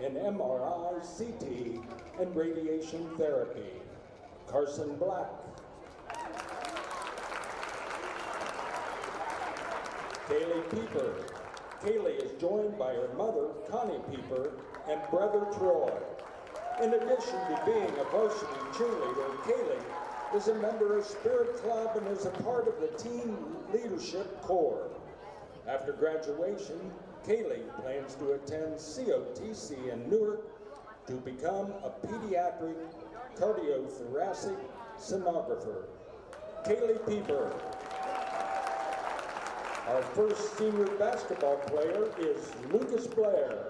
in MRI, CT, and radiation therapy. Carson Black. Kaylee Pieper. Kaylee is joined by her mother, Connie Pieper, and brother Troy. In addition to being a varsity cheerleader, Kaylee is a member of Spirit Club and is a part of the Teen Leadership Corps. After graduation, Kaylee plans to attend COTC in Newark to become a pediatric cardiothoracic sonographer. Kaylee Pieper. Our first senior basketball player is Lucas Blair.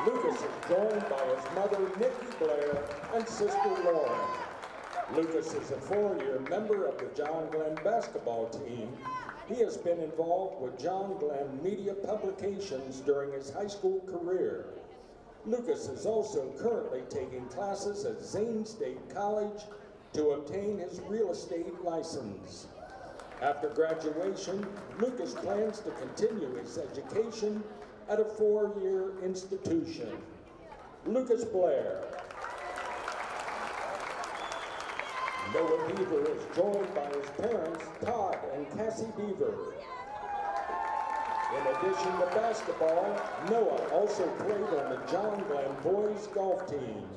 Lucas is joined by his mother, Nikki Blair, and sister, Lauren. Lucas is a 4-year member of the John Glenn basketball team. He has been involved with John Glenn Media Publications during his high school career. Lucas is also currently taking classes at Zane State College to obtain his real estate license. After graduation, Lucas plans to continue his education at a 4-year institution. Lucas Blair. Noah Beaver is joined by his parents, Todd and Cassie Beaver. In addition to basketball, Noah also played on the John Glenn boys golf team.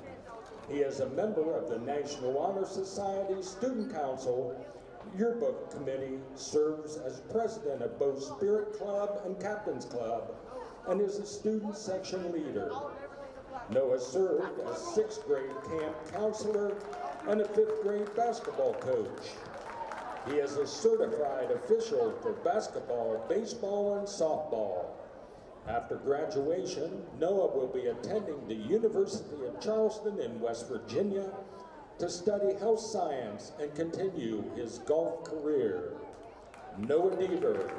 He is a member of the National Honor Society Student Council, Yearbook Committee, serves as president of both Spirit Club and Captain's Club, and is a student section leader. Noah served as 6th grade camp counselor and a 5th grade basketball coach. He is a certified official for basketball, baseball, and softball. After graduation, Noah will be attending the University of Charleston in West Virginia to study health science and continue his golf career. Noah Deaver.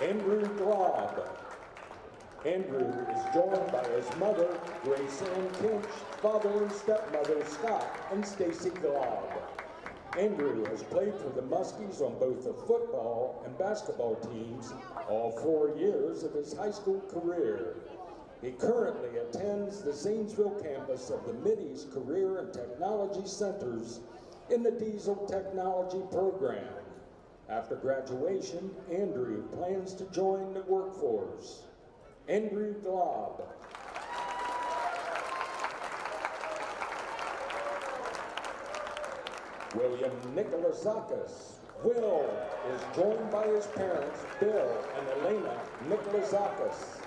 Andrew Glob. Andrew is joined by his mother, Grace Ann Kinch, father and stepmother, Scott and Stacy Glob. Andrew has played for the Muskies on both the football and basketball teams all 4 years of his high school career. He currently attends the Zanesville campus of the Mideast Career and Technology Centers in the Diesel Technology program. After graduation, Andrew plans to join the workforce. Andrew Glob. William Nikolazakis. Will is joined by his parents, Bill and Elena Nikolazakis.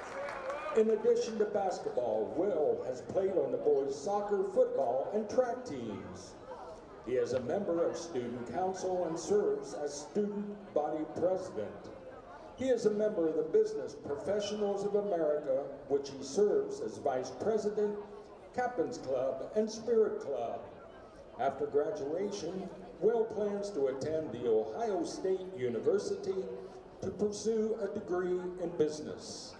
In addition to basketball, Will has played on the boys' soccer, football, and track teams. He is a member of Student Council and serves as Student Body President. He is a member of the Business Professionals of America, which he serves as Vice President, Captain's Club, and Spirit Club. After graduation, Will plans to attend the Ohio State University to pursue a degree in business.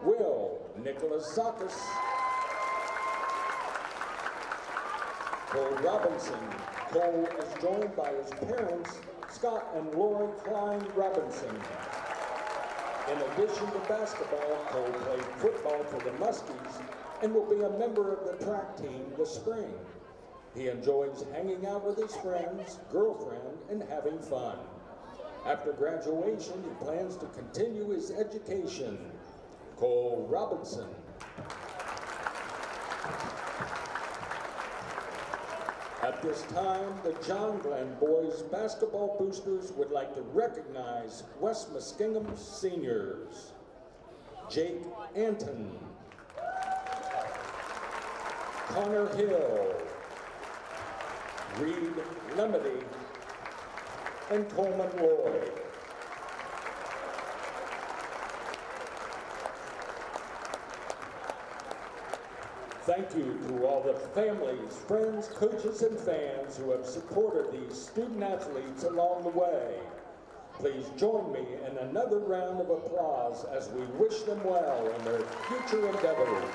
Will Nikolazakis. Cole Robinson. Cole is joined by his parents, Scott and Lori Klein Robinson. In addition to basketball, Cole played football for the Muskies and will be a member of the track team this spring. He enjoys hanging out with his friends, girlfriend, and having fun. After graduation, he plans to continue his education. Cole Robinson. At this time, the John Glenn boys basketball boosters would like to recognize West Muskingum seniors. Jake Anton, Connor Hill, Reed Lemedy, and Coleman Lloyd. Thank you to all the families, friends, coaches, and fans who have supported these student athletes along the way. Please join me in another round of applause as we wish them well in their future endeavors.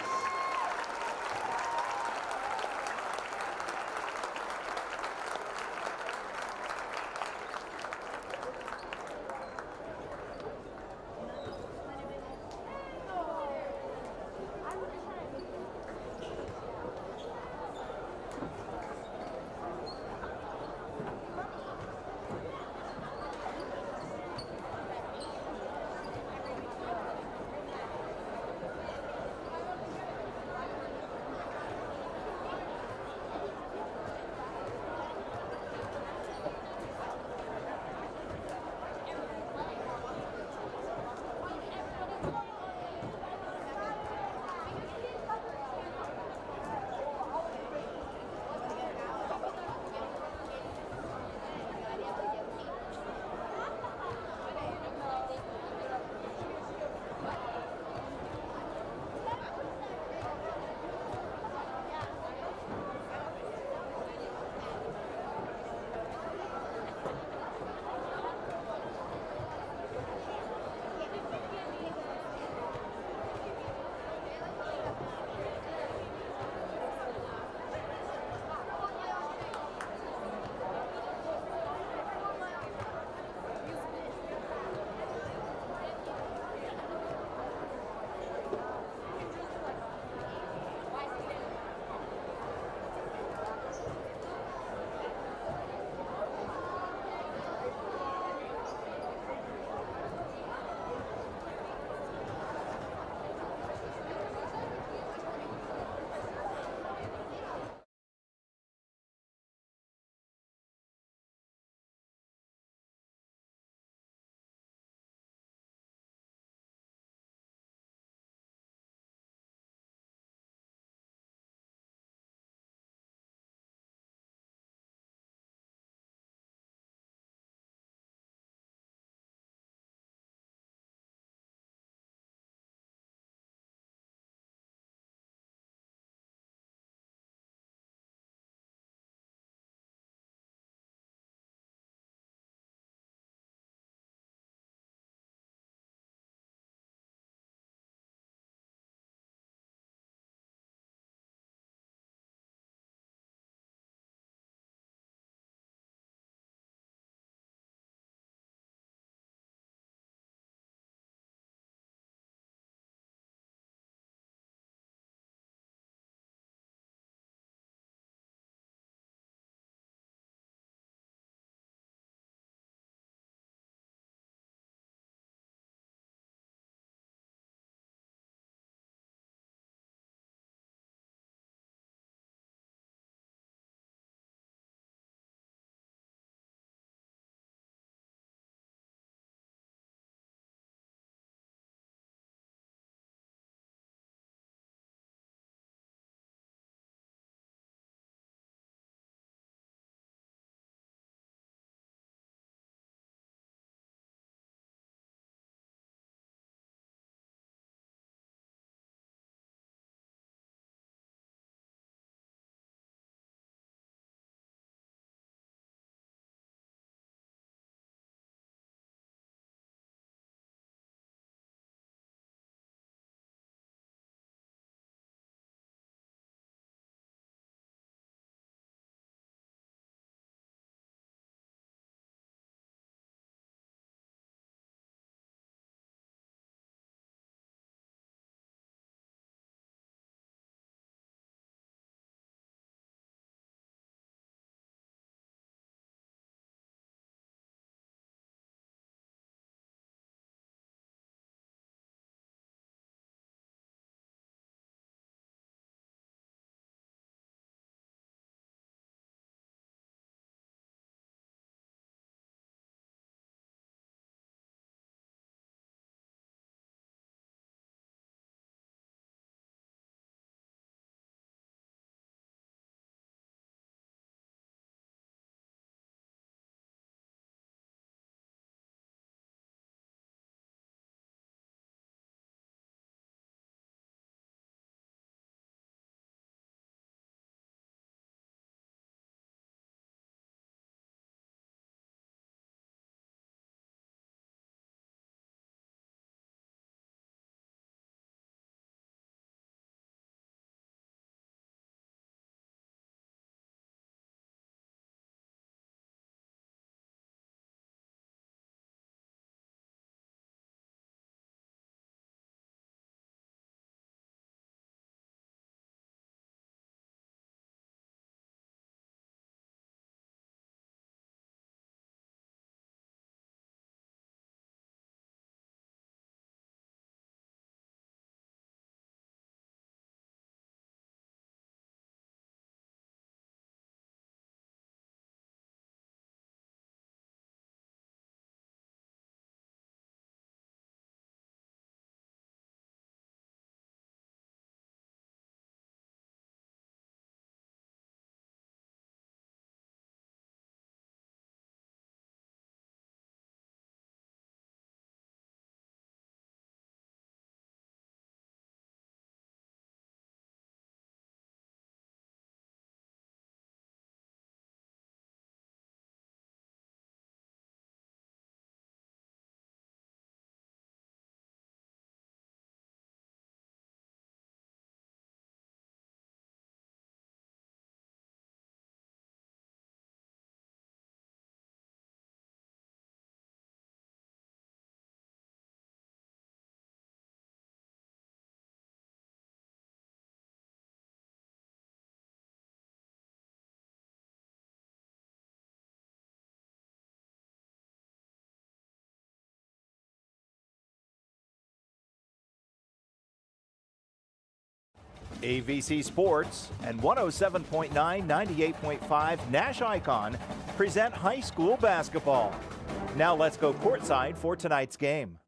AVC Sports and 107.9, 98.5 NASH Icon present high school basketball. Now let's go courtside for tonight's game.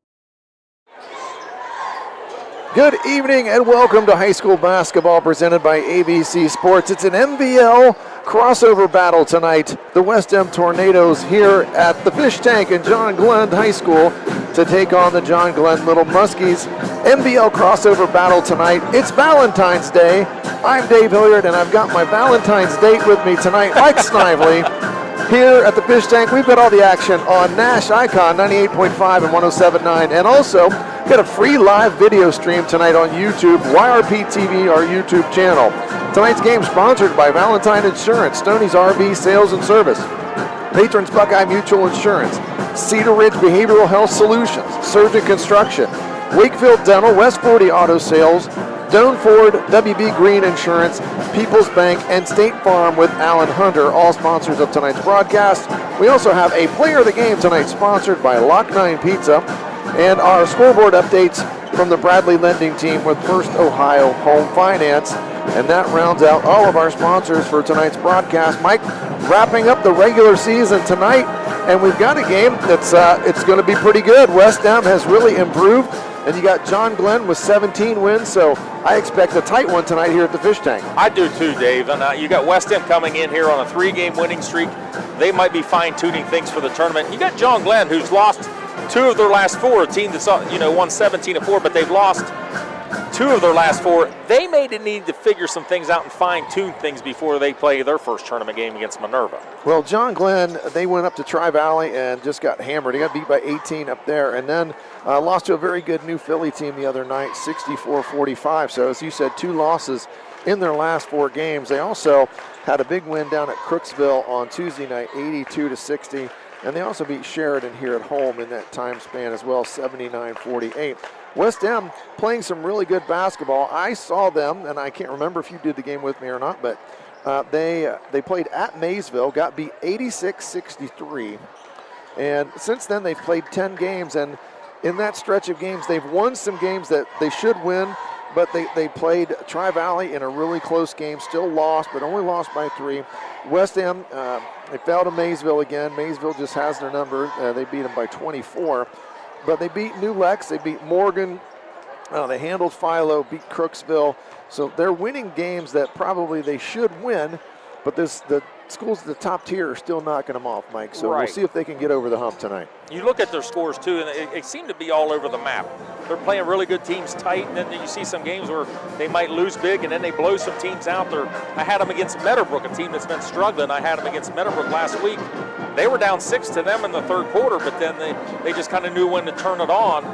Good evening and welcome to high school basketball presented by AVC Sports. It's an MVL crossover battle tonight. The West M Tornadoes here at the Fish Tank in John Glenn High School to take on the John Glenn Little Muskies. MVL crossover battle tonight. It's Valentine's Day. I'm Dave Hilliard and I've got my Valentine's date with me tonight, Mike Snively. Here at the Fish Tank, we've got all the action on NASH Icon 98.5 and 107.9, and also got a free live video stream tonight on YouTube, YRP TV, our YouTube channel. Tonight's game sponsored by Valentine Insurance, Stoney's RV Sales and Service, Patrons Buckeye Mutual Insurance, Cedar Ridge Behavioral Health Solutions, Surgeon Construction, Wakefield Dental, West 40 Auto Sales, Doan Ford, WB Green Insurance, People's Bank, and State Farm with Alan Hunter, all sponsors of tonight's broadcast. We also have a player of the game tonight sponsored by Lock 9 Pizza, and our scoreboard updates from the Bradley Lending Team with First Ohio Home Finance. And that rounds out all of our sponsors for tonight's broadcast. Mike, wrapping up the regular season tonight, and we've got a game that's it's going to be pretty good. West M has really improved, and you got John Glenn with 17 wins, so I expect a tight one tonight here at the Fish Tank. I do too, Dave. And you got West End coming in here on a 3-game winning streak. They might be fine-tuning things for the tournament. You got John Glenn, who's lost 2 of their last 4, a team that's won 17-4, but they've lost 2 of their last 4. They may need to figure some things out and fine-tune things before they play their first tournament game against Minerva. Well, John Glenn, they went up to Tri-Valley and just got hammered. They got beat by 18 up there, and then lost to a very good New Philly team the other night, 64-45. So as you said, 2 losses in their last 4 games. They also had a big win down at Crooksville on Tuesday night, 82-60. And they also beat Sheridan here at home in that time span as well, 79-48. West M playing some really good basketball. I saw them, and I can't remember if you did the game with me or not, but they played at Maysville, got beat 86-63. And since then, they've played 10 games, and in that stretch of games, they've won some games that they should win, but they played Tri-Valley in a really close game, still lost, but only lost by 3. West M, they fell to Maysville again. Maysville just has their number. They beat them by 24. But they beat New Lex, they beat Morgan, they handled Philo, beat Crooksville. So they're winning games that probably they should win, but the schools at the top tier are still knocking them off, Mike. So We'll see if they can get over the hump tonight. You look at their scores, too, and it seemed to be all over the map. They're playing really good teams tight, and then you see some games where they might lose big, and then they blow some teams out. I had them against Meadowbrook, a team that's been struggling. I had them against Meadowbrook last week. They were down 6 to them in the third quarter, but then they just kind of knew when to turn it on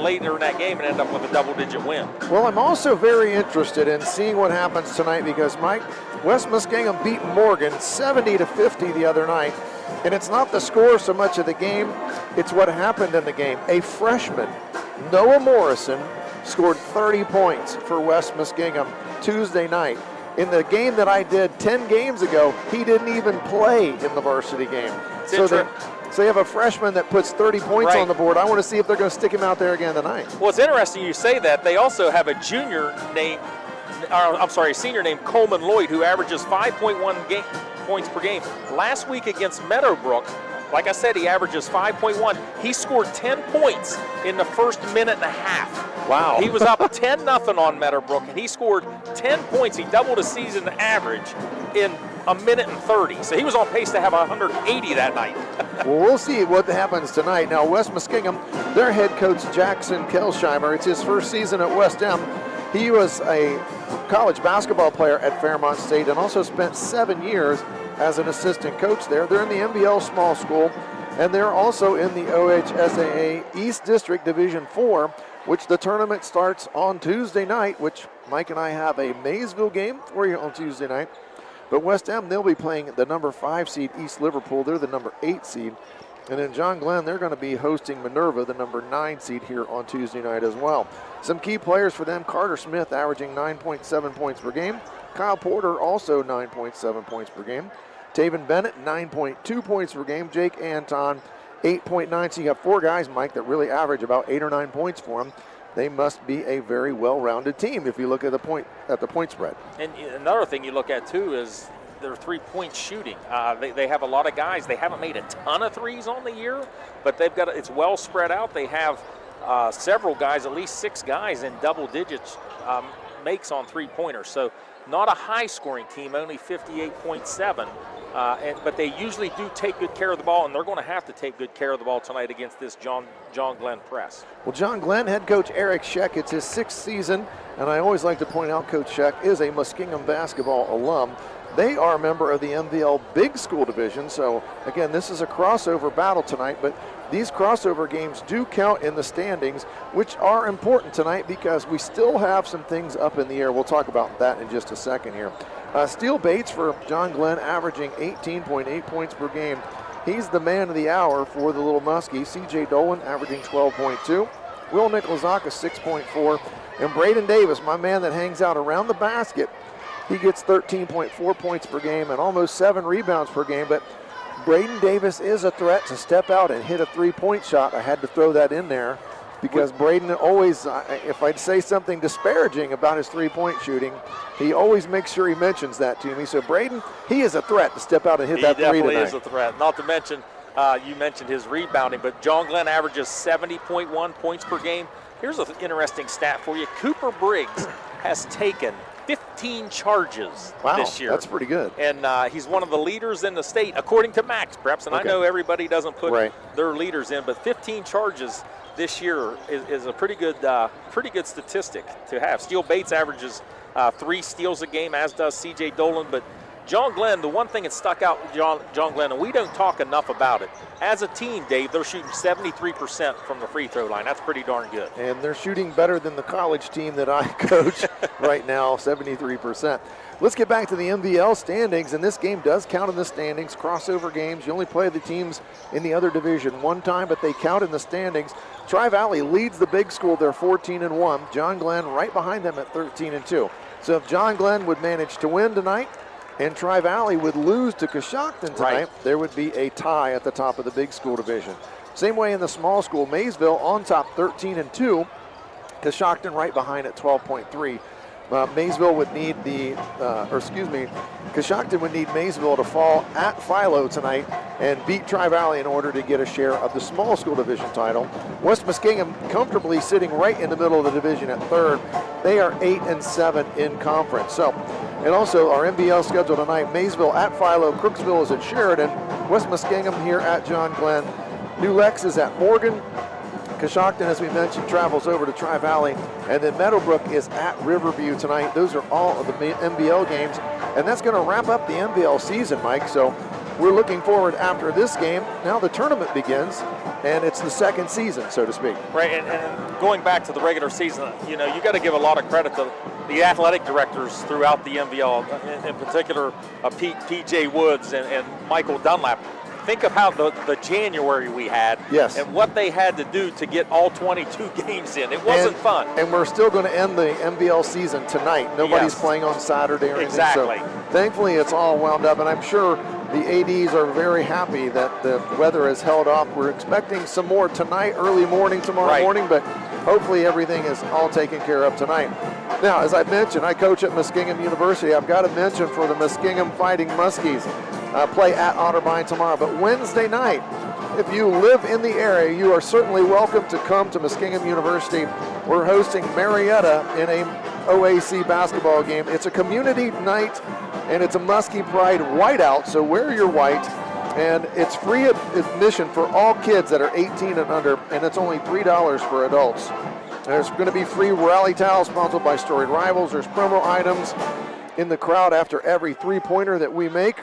later in that game and end up with a double-digit win. Well, I'm also very interested in seeing what happens tonight because, Mike, West Muskingum beat Morgan 70-50 the other night. And it's not the score so much of the game, it's what happened in the game. A freshman, Noah Morrison, scored 30 points for West Muskingum Tuesday night. In the game that I did 10 games ago, he didn't even play in the varsity game. So they have a freshman that puts 30 points on the board. I want to see if they're going to stick him out there again tonight. Well, it's interesting you say that. They also have a senior named Coleman Lloyd, who averages 5.1 points per game. Last week against Meadowbrook, like I said, he averages 5.1. He scored 10 points in the first minute and a half. Wow. He was up 10-0 on Meadowbrook, and he scored 10 points. He doubled his season average in a minute and 30. So he was on pace to have 180 that night. Well, we'll see what happens tonight. Now, West Muskingum, their head coach, Jackson Kelsheimer, it's his first season at West M. He was a college basketball player at Fairmont State and also spent 7 years as an assistant coach there. They're in the MBL small school, and they're also in the OHSAA East District Division 4, which the tournament starts on Tuesday night, which Mike and I have a Maysville game for you on Tuesday night. But West M, they'll be playing the number 5 seed East Liverpool. They're the number 8 seed. And then John Glenn, they're going to be hosting Minerva, the number 9 seed here on Tuesday night as well. Some key players for them, Carter Smith averaging 9.7 points per game. Kyle Porter also 9.7 points per game. Taven Bennett, 9.2 points per game. Jake Anton, 8.9. So you have 4 guys, Mike, that really average about 8 or 9 points for him. they must be a very well-rounded team if you look at the point spread. And another thing you look at too is their three-point shooting. They have a lot of guys. They haven't made a ton of threes on the year, but it's well spread out. They have several guys, at least 6 guys in double digits makes on three-pointers. So not a high-scoring team, only 58.7. But they usually do take good care of the ball, and they're going to have to take good care of the ball tonight against this John Glenn press. Well, John Glenn, head coach Eric Scheck, it's his 6th season, and I always like to point out Coach Scheck is a Muskingum basketball alum. They are a member of the MVL Big School Division, so again, this is a crossover battle tonight, but these crossover games do count in the standings, which are important tonight because we still have some things up in the air. We'll talk about that in just a second here. Steele Bates for John Glenn averaging 18.8 points per game. He's the man of the hour for the Little Muskies. C.J. Dolan averaging 12.2. Will Nikolzaka 6.4. And Braden Davis, my man that hangs out around the basket, he gets 13.4 points per game and almost 7 rebounds per game. But Braden Davis is a threat to step out and hit a three-point shot. I had to throw that in there because Braden always, if I'd say something disparaging about his three-point shooting, he always makes sure he mentions that to me. So Braden, he is a threat to step out and hit that three tonight. He definitely is a threat. Not to mention, you mentioned his rebounding, but John Glenn averages 70.1 points per game. Here's an interesting stat for you. Cooper Briggs has taken 15 charges this year. That's pretty good. And he's one of the leaders in the state, according to Max Preps. And I know everybody doesn't put their leaders in, but 15 charges this year is a pretty good statistic to have. Steele Bates averages 3 steals a game, as does C.J. Dolan. But John Glenn, the one thing that stuck out, John Glenn, and we don't talk enough about it, as a team, Dave, they're shooting 73% from the free throw line. That's pretty darn good. And they're shooting better than the college team that I coach right now, 73%. Let's get back to the MVL standings, and this game does count in the standings. Crossover games, you only play the teams in the other division one time, but they count in the standings. Tri-Valley leads the big school. They're 14-1. John Glenn right behind them at 13-2. So if John Glenn would manage to win tonight and Tri-Valley would lose to Coshocton tonight, there would be a tie at the top of the big school division. Same way in the small school. Maysville on top 13-2. Coshocton right behind at 12.3. Maysville would need Coshocton would need Maysville to fall at Philo tonight and beat Tri-Valley in order to get a share of the small school division title. West Muskingum comfortably sitting right in the middle of the division at 3rd. They are 8-7 in conference. So, and also our MVL schedule tonight, Maysville at Philo, Crooksville is at Sheridan, West Muskingum here at John Glenn, New Lex is at Morgan, Coshocton, as we mentioned, travels over to Tri-Valley, and then Meadowbrook is at Riverview tonight. Those are all of the MVL games, and that's going to wrap up the MVL season, Mike. So we're looking forward after this game. Now the tournament begins, and it's the second season, so to speak. Right, and going back to the regular season, you know, you got to give a lot of credit to the athletic directors throughout the MVL, in particular P.J. Woods and Michael Dunlap. Think of how the January we had and what they had to do to get all 22 games in. It wasn't fun. And we're still going to end the MVL season tonight. Nobody's playing on Saturday or anything. Exactly. So thankfully, it's all wound up, and I'm sure the ADs are very happy that the weather has held off. We're expecting some more tonight, early morning tomorrow morning, but hopefully everything is all taken care of tonight. Now, as I mentioned, I coach at Muskingum University. I've got to mention for the Muskingum Fighting Muskies, play at Otterbein tomorrow. But Wednesday night, if you live in the area, you are certainly welcome to come to Muskingum University. We're hosting Marietta in a OAC basketball game. It's a community night, and it's a Muskie Pride whiteout, so wear your white. And it's free admission for all kids that are 18 and under, and it's only $3 for adults. There's going to be free rally towels sponsored by Storied Rivals. There's promo items in the crowd after every three-pointer that we make.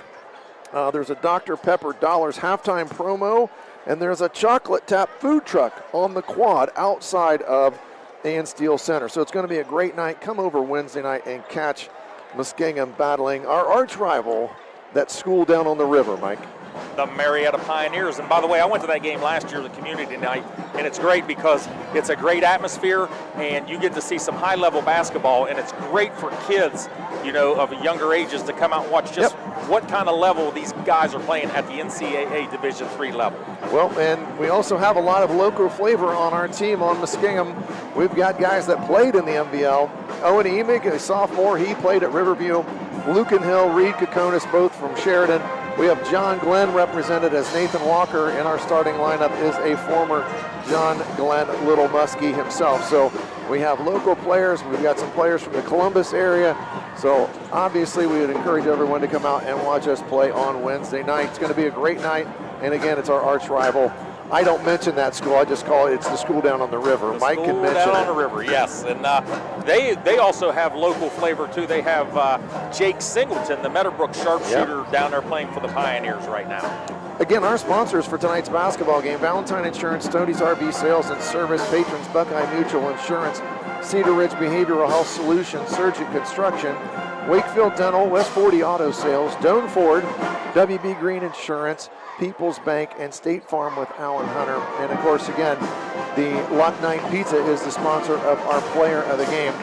There's a Dr. Pepper Dollars halftime promo, and there's a chocolate tap food truck on the quad outside of Ann Steele Center. So it's going to be a great night. Come over Wednesday night and catch Muskingum battling our arch rival, that school down on the river, Mike. The Marietta Pioneers. And by the way, I went to that game last year, the community night, and it's great because it's a great atmosphere and you get to see some high-level basketball, and it's great for kids, you know, of younger ages to come out and watch just what kind of level these guys are playing at the NCAA Division III level. Well, and we also have a lot of local flavor on our team on Muskingum We've got guys that played in the MVL. Owen Emick, a sophomore, he played at Riverview. Lucan Hill, Reed Kokonis, both from Sheridan. We have John Glenn represented as Nathan Walker in our starting lineup is a former John Glenn Little Muskie himself. So we have local players. We've got some players from the Columbus area. So obviously we would encourage everyone to come out and watch us play on Wednesday night. It's going to be a great night. And again, it's our arch rival. I don't mention that school. I just call it's the school down on the river. Mike can mention down it. on the river, yes. And they also have local flavor too. They have Jake Singleton, the Meadowbrook sharpshooter, down there playing for the Pioneers right now. Again, our sponsors for tonight's basketball game: Valentine Insurance, Stoney's RV Sales and Service, Patrons Buckeye Mutual Insurance, Cedar Ridge Behavioral Health Solutions, Surgeon Construction, Wakefield Dental, West 40 Auto Sales, Doan Ford, WB Green Insurance, People's Bank, and State Farm with Alan Hunter. And of course, again, the Lot 9 Pizza is the sponsor of our player of the game.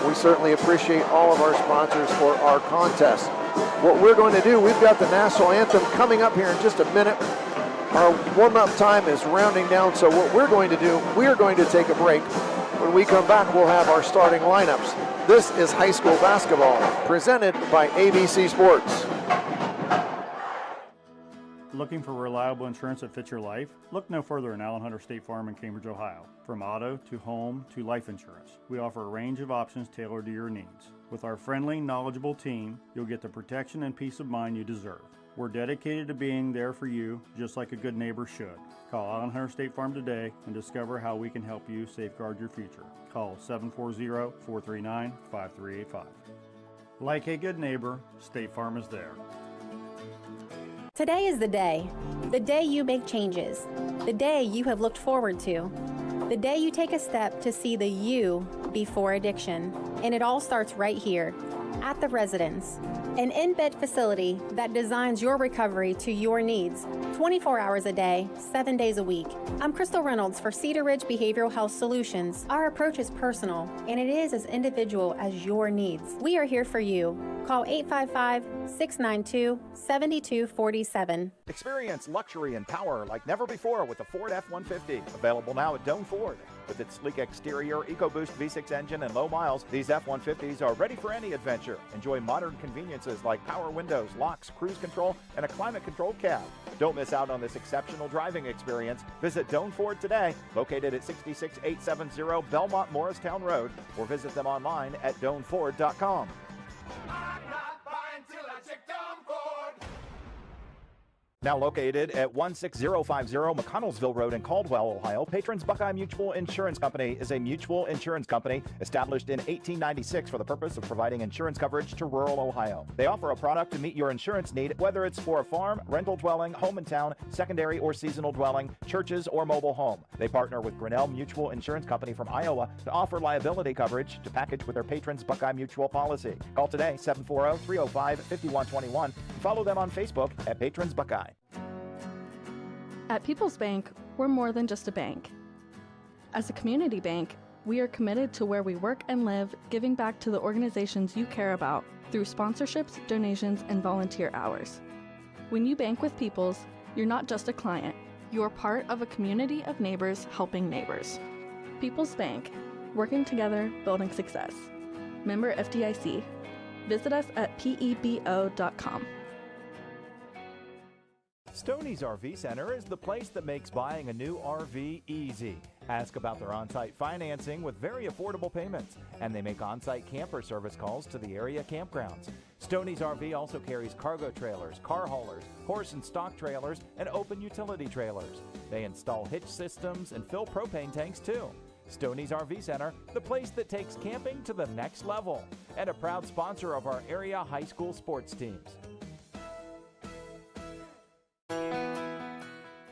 We certainly appreciate all of our sponsors for our contest. What we're going to do, we've got the national anthem coming up here in just a minute. Our warm-up time is rounding down, so what we're going to do, we're going to take a break. When we come back, we'll have our starting lineups. This is high school basketball, presented by AVC Sports. Looking for reliable insurance that fits your life? Look no further than Alan Hunter State Farm in Cambridge, Ohio. From auto to home to life insurance, we offer a range of options tailored to your needs. With our friendly, knowledgeable team, you'll get the protection and peace of mind you deserve. We're dedicated to being there for you, just like a good neighbor should. Call Alan Hunter State Farm today and discover how we can help you safeguard your future. Call 740-439-5385. Like a good neighbor, State Farm is there. Today is the day you make changes, the day you have looked forward to, the day you take a step to see the you before addiction. And it all starts right here at The Residence, an in-bed facility that designs your recovery to your needs, 24 hours a day, 7 days a week. I'm Crystal Reynolds for Cedar Ridge Behavioral Health Solutions. Our approach is personal, and it is as individual as your needs. We are here for you. Call 855-692-7247. Experience luxury and power like never before with the Ford F-150. Available now at Doan Ford. With its sleek exterior, EcoBoost V6 engine, and low miles, these F-150s are ready for any adventure. Enjoy modern conveniences like power windows, locks, cruise control, and a climate-controlled cab. Don't miss out on this exceptional driving experience. Visit Doan Ford today, located at 66870 Belmont Morristown Road, or visit them online at doanford.com. Now located at 16050 McConnellsville Road in Caldwell, Ohio, Patrons Buckeye Mutual Insurance Company is a mutual insurance company established in 1896 for the purpose of providing insurance coverage to rural Ohio. They offer a product to meet your insurance need, whether it's for a farm, rental dwelling, home in town, secondary or seasonal dwelling, churches, or mobile home. They partner with Grinnell Mutual Insurance Company from Iowa to offer liability coverage to package with their Patrons Buckeye Mutual policy. Call today, 740-305-5121, and follow them on Facebook at Patrons Buckeye. At People's Bank, we're more than just a bank. As a community bank, we are committed to where we work and live, giving back to the organizations you care about through sponsorships, donations, and volunteer hours. When you bank with People's, you're not just a client, you're part of a community of neighbors helping neighbors. People's Bank, working together, building success. Member FDIC. Visit us at pebo.com. Stoney's RV Center is the place that makes buying a new RV easy. Ask about their on-site financing with very affordable payments, and they make on-site camper service calls to the area campgrounds. Stoney's RV also carries cargo trailers, car haulers, horse and stock trailers, and open utility trailers. They install hitch systems and fill propane tanks too. Stoney's RV Center, the place that takes camping to the next level, and a proud sponsor of our area high school sports teams.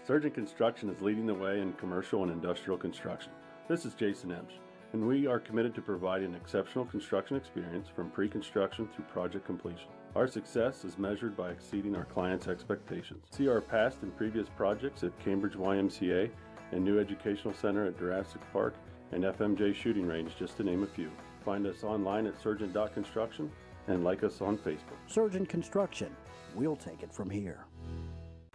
Surgeon Construction is leading the way in commercial and industrial construction. This is Jason Emsch, and we are committed to providing an exceptional construction experience from pre-construction through project completion. Our success is measured by exceeding our clients' expectations. See our past and previous projects at Cambridge YMCA and New Educational Center at Jurassic Park and FMJ Shooting Range, just to name a few. Find us online at surgeon.construction and like us on Facebook. Surgeon Construction, we'll take it from here.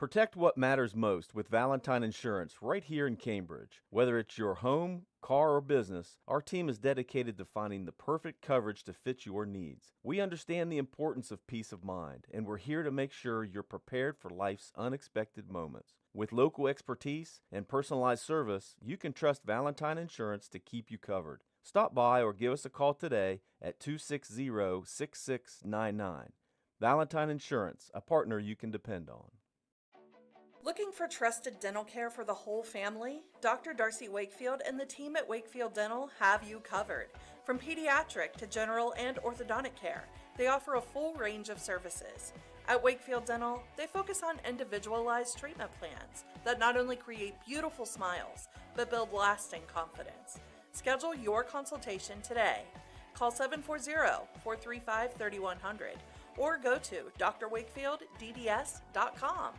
Protect what matters most with Valentine Insurance right here in Cambridge. Whether it's your home, car, or business, our team is dedicated to finding the perfect coverage to fit your needs. We understand the importance of peace of mind, and we're here to make sure you're prepared for life's unexpected moments. With local expertise and personalized service, you can trust Valentine Insurance to keep you covered. Stop by or give us a call today at 260-6699. Valentine Insurance, a partner you can depend on. Looking for trusted dental care for the whole family? Dr. Darcy Wakefield and the team at Wakefield Dental have you covered. From pediatric to general and orthodontic care, they offer a full range of services. At Wakefield Dental, they focus on individualized treatment plans that not only create beautiful smiles, but build lasting confidence. Schedule your consultation today. Call 740-435-3100 or go to drwakefieldDDS.com.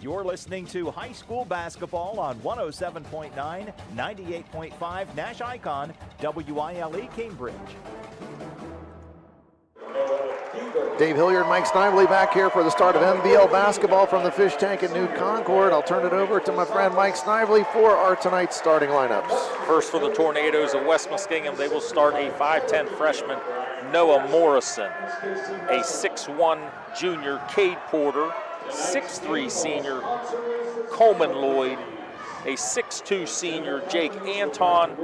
You're listening to high school basketball on 107.9, 98.5 NASH Icon WILE Cambridge. Dave Hilliard and Mike Snively back here for the start of MVL basketball from the Fish Tank at New Concord. I'll turn it over to my friend Mike Snively for our tonight's starting lineups. First for the Tornadoes of West Muskingum, they will start a 5'10 freshman, Noah Morrison, a 6'1 junior, Cade Porter, 6'3 senior, Coleman Lloyd, a 6'2 senior, Jake Anton,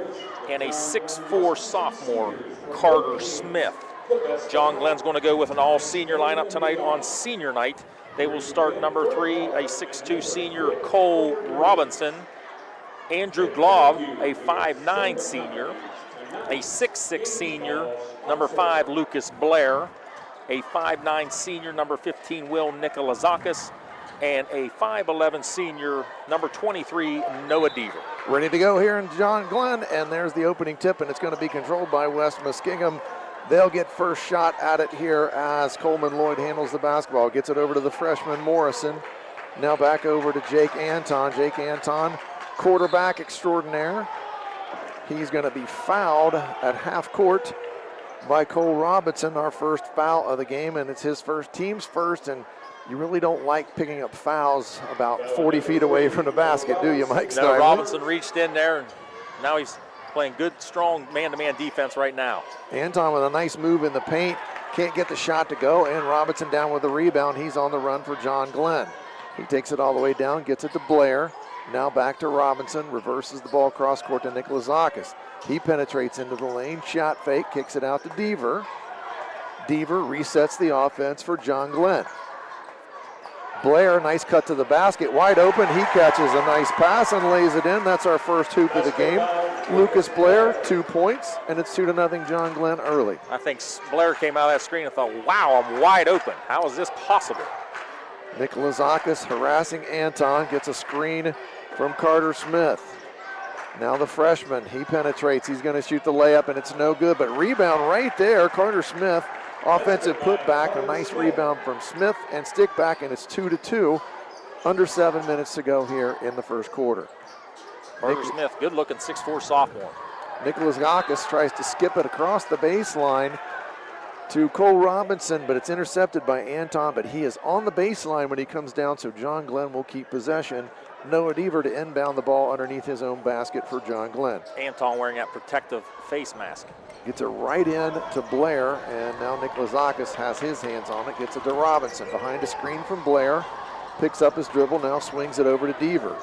and a 6'4 sophomore, Carter Smith. John Glenn's going to go with an all-senior lineup tonight on senior night. They will start number 3, a 6'2 senior, Cole Robinson, Andrew Glove, a 5'9 senior, a 6'6 senior, number 5, Lucas Blair, a 5'9 senior, number 15, Will Nikolazakis, and a 5'11 senior, number 23, Noah Deaver. Ready to go here in John Glenn, and there's the opening tip, and it's going to be controlled by West Muskingum. They'll get first shot at it here as Coleman Lloyd handles the basketball. Gets it over to the freshman Morrison. Now back over to Jake Anton. Jake Anton, quarterback extraordinaire. He's going to be fouled at half court by Cole Robinson, our first foul of the game, and it's his first, team's first, and you really don't like picking up fouls about 40 feet away from the basket, do you, Mike Snively? No, Robinson reached in there, and now he's playing good, strong man-to-man defense right now. Anton with a nice move in the paint, can't get the shot to go, and Robinson down with the rebound. He's on the run for John Glenn. He takes it all the way down, gets it to Blair. Now back to Robinson, reverses the ball cross court to Nikolazakis. He penetrates into the lane, shot fake, kicks it out to Deaver. Deaver resets the offense for John Glenn. Blair, nice cut to the basket, wide open. He catches a nice pass and lays it in. That's our first hoop of the game. Lucas Blair, 2 points, and it's 2-0 John Glenn early. I think Blair came out of that screen and thought, wow, I'm wide open. How is this possible? Nikolazakis harassing Anton, gets a screen from Carter Smith. Now the freshman, he penetrates. He's going to shoot the layup, and it's no good, but rebound right there. Carter Smith, offensive putback, a nice rebound from Smith, and stick back, and it's 2-2. Under 7 minutes to go here in the first quarter. Carter Smith, good-looking 6'4 sophomore. Nikolazakis tries to skip it across the baseline to Cole Robinson, but it's intercepted by Anton, but he is on the baseline when he comes down, so John Glenn will keep possession. Noah Deaver to inbound the ball underneath his own basket for John Glenn. Anton wearing that protective face mask. Gets it right in to Blair, and now Nikolazakis has his hands on it. Gets it to Robinson behind a screen from Blair. Picks up his dribble, now swings it over to Deaver.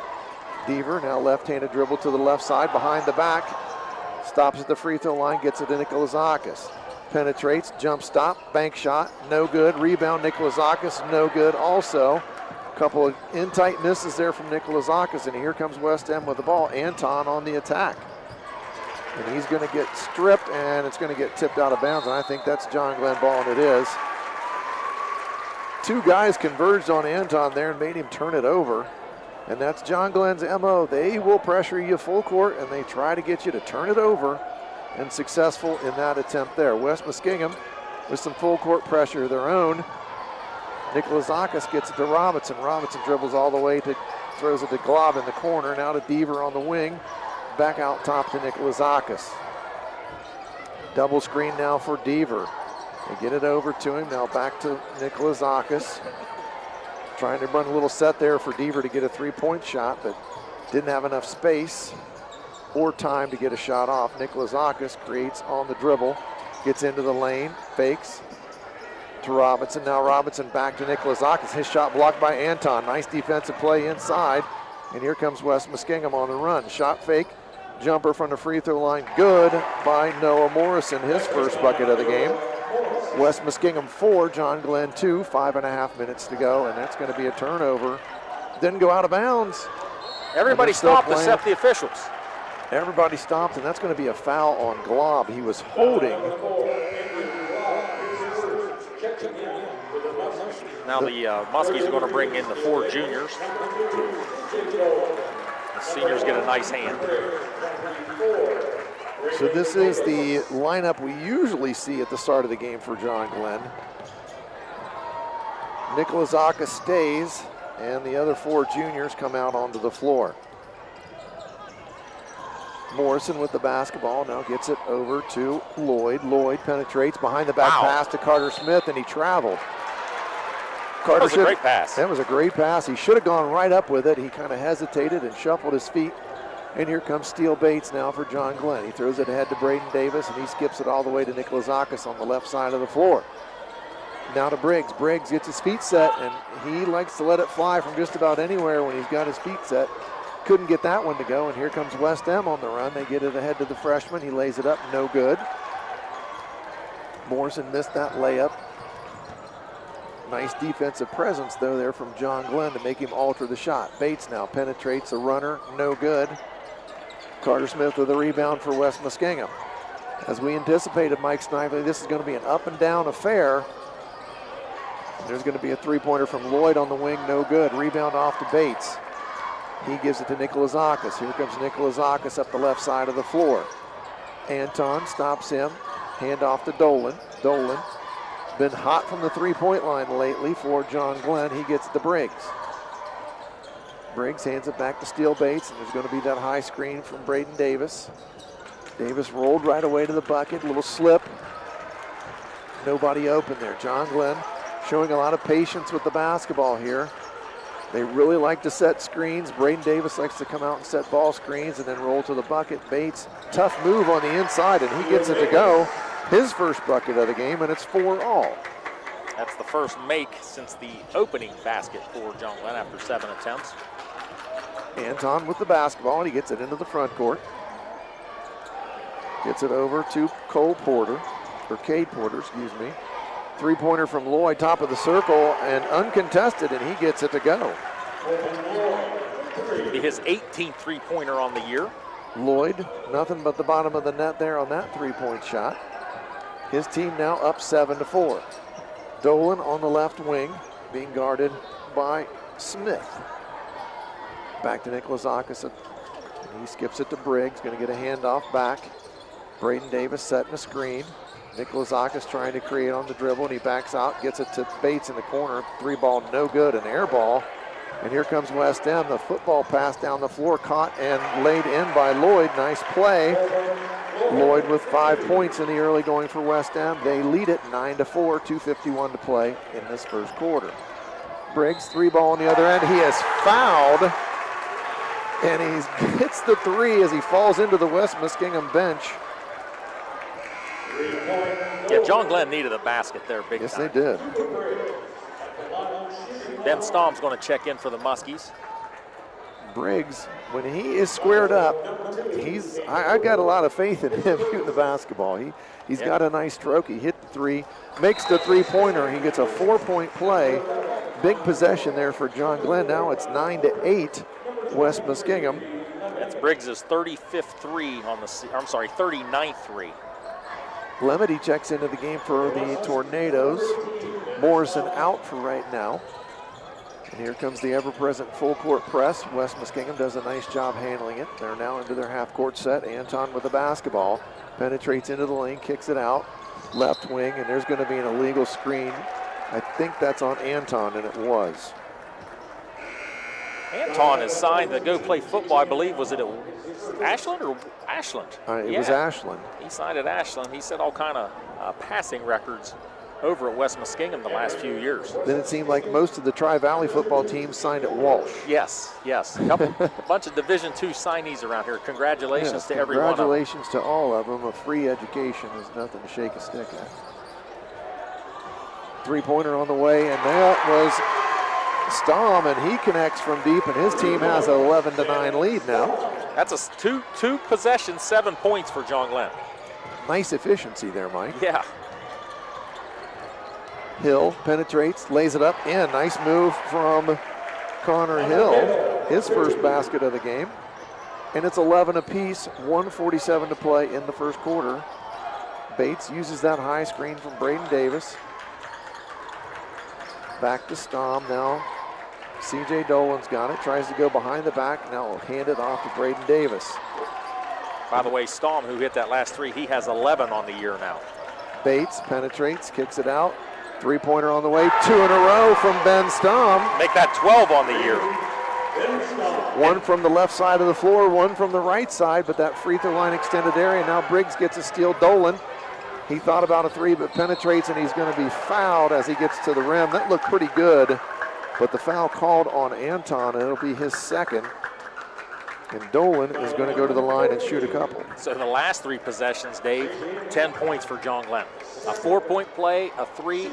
Deaver now left-handed dribble to the left side, behind the back. Stops at the free throw line, gets it to Nikolazakis. Penetrates, jump stop, bank shot, no good. Rebound, Nikolazakis, no good also. Couple of in-tight misses there from Nikolazakis, and here comes West End with the ball. Anton on the attack. And he's going to get stripped, and it's going to get tipped out of bounds, and I think that's John Glenn ball, and it is. Two guys converged on Anton there and made him turn it over, and that's John Glenn's MO. They will pressure you full court, and they try to get you to turn it over, and successful in that attempt there. West Muskingum with some full court pressure of their own. Nikolazakis gets it to Robinson. Robinson dribbles all the way to, throws it to Glob in the corner. Now to Deaver on the wing. Back out top to Nikolazakis. Double screen now for Deaver. They get it over to him. Now back to Nikolazakis. Trying to run a little set there for Deaver to get a three-point shot, but didn't have enough space or time to get a shot off. Nikolazakis creates on the dribble, gets into the lane, fakes to Robinson. Now Robinson back to Nikolazakis. His shot blocked by Anton. Nice defensive play inside. And here comes West Muskingum on the run. Shot fake, jumper from the free throw line. Good by Noah Morrison, his first bucket of the game. West Muskingum 4, John Glenn 2, 5.5 minutes to go, and that's going to be a turnover. Didn't go out of bounds. Everybody stopped except the officials. Everybody stopped, and that's going to be a foul on Glob. He was holding. Now the Muskies are going to bring in the 4 juniors. The seniors get a nice hand. So this is the lineup we usually see at the start of the game for John Glenn. Nikolazakis stays, and the other 4 juniors come out onto the floor. Morrison with the basketball, now gets it over to Lloyd. Lloyd penetrates behind the back pass to Carter Smith, and he traveled. That was a great pass. That was a great pass. He should have gone right up with it. He kind of hesitated and shuffled his feet. And here comes Steele Bates now for John Glenn. He throws it ahead to Braden Davis, and he skips it all the way to Nikolazakis on the left side of the floor. Now to Briggs. Briggs gets his feet set, and he likes to let it fly from just about anywhere when he's got his feet set. Couldn't get that one to go, and here comes West M on the run. They get it ahead to the freshman. He lays it up, no good. Morrison missed that layup. Nice defensive presence, though, there from John Glenn to make him alter the shot. Bates now penetrates a runner, no good. Carter Smith with a rebound for West Muskingum. As we anticipated, Mike Snively, this is going to be an up and down affair. There's going to be a three-pointer from Lloyd on the wing, no good. Rebound off to Bates. He gives it to Nikolazakis. Here comes Nikolazakis up the left side of the floor. Anton stops him. Hand off to Dolan. Dolan been hot from the three-point line lately for John Glenn. He gets it to Briggs. Briggs hands it back to Steele Bates, and there's going to be that high screen from Braden Davis. Davis rolled right away to the bucket. Little slip. Nobody open there. John Glenn showing a lot of patience with the basketball here. They really like to set screens. Braden Davis likes to come out and set ball screens and then roll to the bucket. Bates, tough move on the inside, and he gets it to go. His first bucket of the game, and it's 4-all. That's the first make since the opening basket for John Glenn after 7 attempts. Anton with the basketball, and he gets it into the front court. Gets it over to Cade Porter, excuse me. Three-pointer from Lloyd, top of the circle, and uncontested, and he gets it to go. It'll be his 18th three-pointer on the year. Lloyd, nothing but the bottom of the net there on that three-point shot. His team now up 7-4. Dolan on the left wing, being guarded by Smith. Back to Nikolazakis, and he skips it to Briggs, going to get a handoff back. Braden Davis setting a screen. Nikolazakis trying to create on the dribble, and he backs out, gets it to Bates in the corner. Three ball, no good, an air ball. And here comes West End. The football pass down the floor, caught and laid in by Lloyd. Nice play. Lloyd with 5 points in the early going for West End. They lead it 9-4, 2:51 to play in this first quarter. Briggs, three ball on the other end. He is fouled, and he hits the three as he falls into the West Muskingum bench. Yeah, John Glenn needed a basket there big time. Yes, they did. Ben Stom's going to check in for the Muskies. Briggs, when he is squared up, I got a lot of faith in him shooting the basketball. He's got a nice stroke. He hit the three, makes the three-pointer. He gets a 4-point play. Big possession there for John Glenn. Now it's 9-8, West Muskingum. That's Briggs' 35th three on the, 39th three. Lemedy checks into the game for the Tornadoes. Morrison out for right now. And here comes the ever-present full-court press. West Muskingum does a nice job handling it. They're now into their half-court set. Anton with the basketball. Penetrates into the lane, kicks it out. Left wing, and there's going to be an illegal screen. I think that's on Anton, and it was. Anton is signed to go play football, I believe. Was it at Ashland or Ashland? It was Ashland. He signed at Ashland. He set all kind of passing records over at West Muskingum the last few years. Then it seemed like most of the Tri-Valley football teams signed at Walsh. Yes. A bunch of Division II signees around here. Congratulations to every one of them. Congratulations to all of them. A free education is nothing to shake a stick at. Three-pointer on the way, and that was Stom, and he connects from deep, and his team has an 11-9 lead now. That's a two possessions, 7 points for John Glenn. Nice efficiency there, Mike. Yeah. Hill penetrates, lays it up in. Nice move from Connor Hill, his first basket of the game. And it's 11 apiece, 1:47 to play in the first quarter. Bates uses that high screen from Braden Davis. Back to Stom now. CJ Dolan's got it, tries to go behind the back, now will hand it off to Braden Davis. By the way, Stom, who hit that last three, he has 11 on the year now. Bates penetrates, kicks it out. Three-pointer on the way, 2 in a row from Ben Stom. Make that 12 on the year. One from the left side of the floor, one from the right side, but that free throw line extended area. Now Briggs gets a steal. Dolan, he thought about a three, but penetrates, and he's going to be fouled as he gets to the rim. That looked pretty good, but the foul called on Anton, and it'll be his second. And Dolan is going to go to the line and shoot a couple. So the last three possessions, Dave, 10 points for John Glenn. A 4-point play, a three.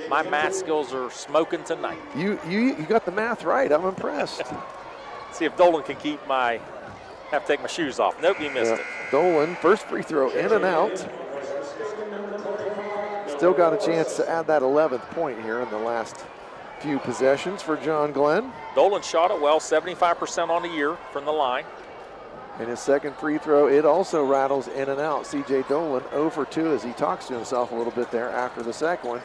My math skills are smoking tonight. You got the math right. I'm impressed. See if Dolan can keep have to take my shoes off. Nope, he missed it. Dolan, first free throw in and out. Still got a chance to add that 11th point here in the last few possessions for John Glenn. Dolan shot it well, 75% on the year from the line. And his second free throw, it also rattles in and out. C.J. Dolan 0 for 2 as he talks to himself a little bit there after the second one.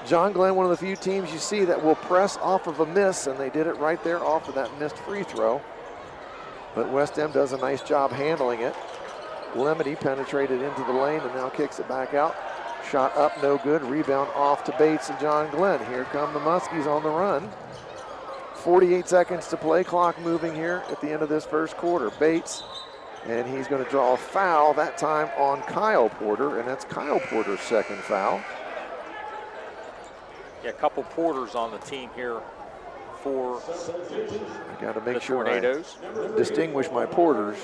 John Glenn, one of the few teams you see that will press off of a miss, and they did it right there off of that missed free throw. But West End does a nice job handling it. Lemedy penetrated into the lane and now kicks it back out. Shot up, no good. Rebound off to Bates and John Glenn. Here come the Muskies on the run. 48 seconds to play, clock moving here at the end of this first quarter. Bates, and he's going to draw a foul, that time on Kyle Porter, and that's Kyle Porter's second foul. Yeah, a couple Porters on the team here for I got to make sure Tornadoes. I distinguish my Porters,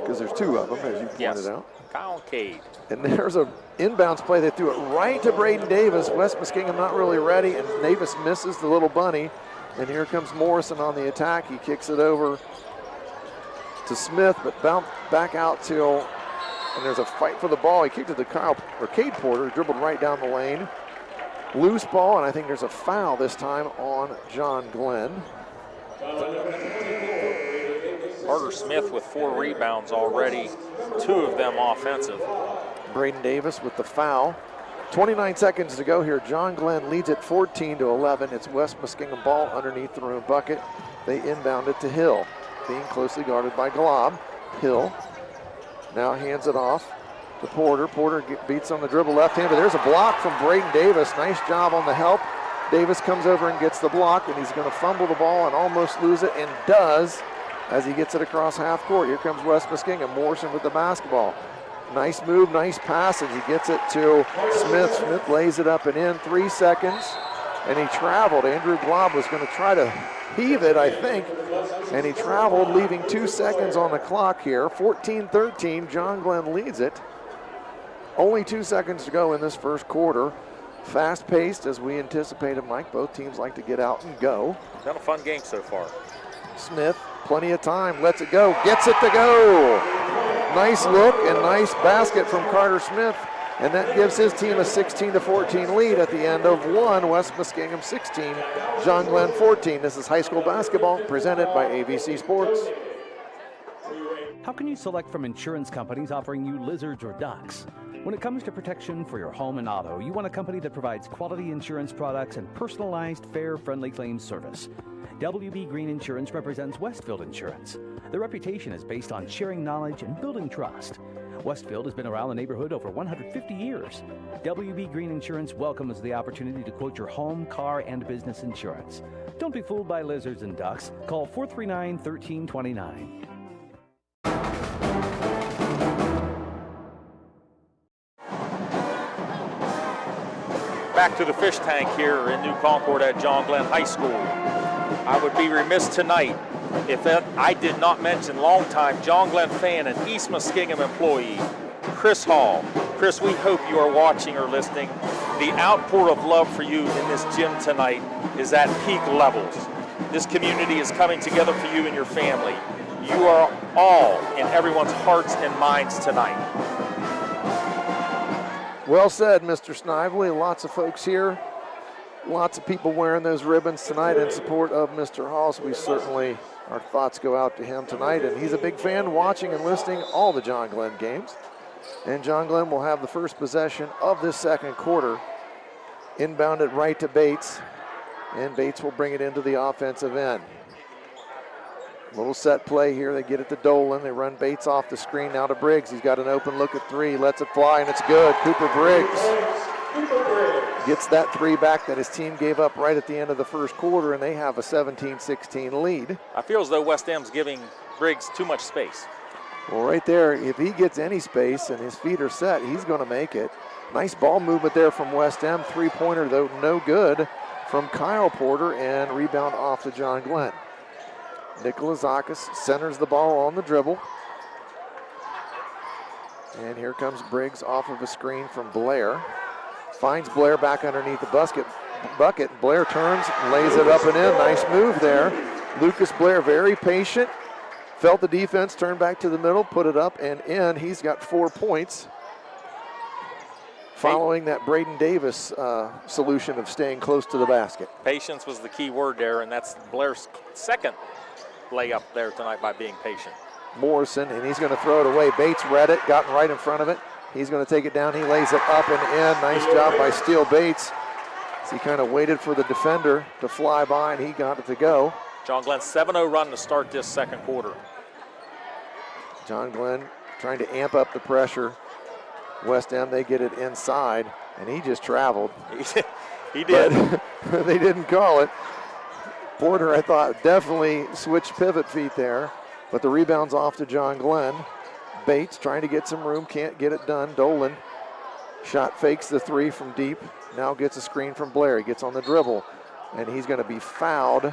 because there's two of them, as you pointed out. Kyle Cade. And there's a inbounds play. They threw it right to Braden Davis. West Muskingum not really ready, and Davis misses the little bunny. And here comes Morrison on the attack. He kicks it over to Smith, but bounced back out till, and there's a fight for the ball. He kicked it to Cade Porter, dribbled right down the lane. Loose ball, and I think there's a foul this time on John Glenn. Carter Smith with 4 rebounds already, 2 of them offensive. Braden Davis with the foul. 29 seconds to go here. John Glenn leads it 14-11. It's West Muskingum ball underneath the rim bucket. They inbound it to Hill, being closely guarded by Glob. Hill now hands it off to Porter. Porter beats on the dribble left-handed. There's a block from Braden Davis. Nice job on the help. Davis comes over and gets the block, and he's going to fumble the ball and almost lose it, and does as he gets it across half court. Here comes West Muskingum. Morrison with the basketball. Nice move, nice pass, and he gets it to Smith. Smith lays it up and in, 3 seconds, and he traveled. Andrew Glob was going to try to heave it, I think, and he traveled, leaving 2 seconds on the clock here. 14-13, John Glenn leads it. Only 2 seconds to go in this first quarter. Fast-paced, as we anticipated, Mike. Both teams like to get out and go. Been a fun game so far. Smith, plenty of time, lets it go, gets it to go. Nice look and nice basket from Carter Smith, and that gives his team a 16-14 lead at the end of one. West Muskingum 16, John Glenn 14. This is high school basketball presented by AVC Sports. How can you select from insurance companies offering you lizards or ducks? When it comes to protection for your home and auto, you want a company that provides quality insurance products and personalized, fair, friendly claims service. WB Green Insurance represents Westfield Insurance. Their reputation is based on sharing knowledge and building trust. Westfield has been around the neighborhood over 150 years. WB Green Insurance welcomes the opportunity to quote your home, car, and business insurance. Don't be fooled by lizards and ducks. Call 439-1329. back to the fish tank here in New Concord at John Glenn High School. I would be remiss tonight if I did not mention longtime John Glenn fan and East Muskingum employee, Chris Hall. Chris, we hope you are watching or listening. The outpour of love for you in this gym tonight is at peak levels. This community is coming together for you and your family. You are all in everyone's hearts and minds tonight. Well said, Mr. Snively. Lots of folks here. Lots of people wearing those ribbons tonight in support of Mr. Hall. So we certainly, our thoughts go out to him tonight. And he's a big fan, watching and listening all the John Glenn games. And John Glenn will have the first possession of this second quarter. Inbounded right to Bates. And Bates will bring it into the offensive end. Little set play here. They get it to Dolan. They run Bates off the screen now to Briggs. He's got an open look at three. Lets it fly, and it's good. Cooper Briggs gets that three back that his team gave up right at the end of the first quarter, and they have a 17-16 lead. I feel as though West M's giving Briggs too much space. Well, right there, if he gets any space and his feet are set, he's going to make it. Nice ball movement there from West M. Three-pointer, though, no good from Kyle Porter, and rebound off to John Glenn. Nikolazakis centers the ball on the dribble. And here comes Briggs off of a screen from Blair. Finds Blair back underneath the bucket. Blair turns, lays it up and in. Nice move there. Lucas Blair, very patient. Felt the defense, turned back to the middle, put it up and in. He's got 4 points. Following that Braden Davis solution of staying close to the basket. Patience was the key word there, and that's Blair's second layup there tonight by being patient. Morrison, and he's going to throw it away. Bates read it, gotten right in front of it. He's going to take it down. He lays it up and in. Nice job by Steele Bates. So he kind of waited for the defender to fly by, and he got it to go. John Glenn 7-0 run to start this second quarter. John Glenn trying to amp up the pressure. West End, they get it inside, and he just traveled. He did. But they didn't call it. Porter, I thought, definitely switched pivot feet there, but the rebound's off to John Glenn. Bates trying to get some room, can't get it done. Dolan shot fakes the three from deep, now gets a screen from Blair. He gets on the dribble, and he's going to be fouled,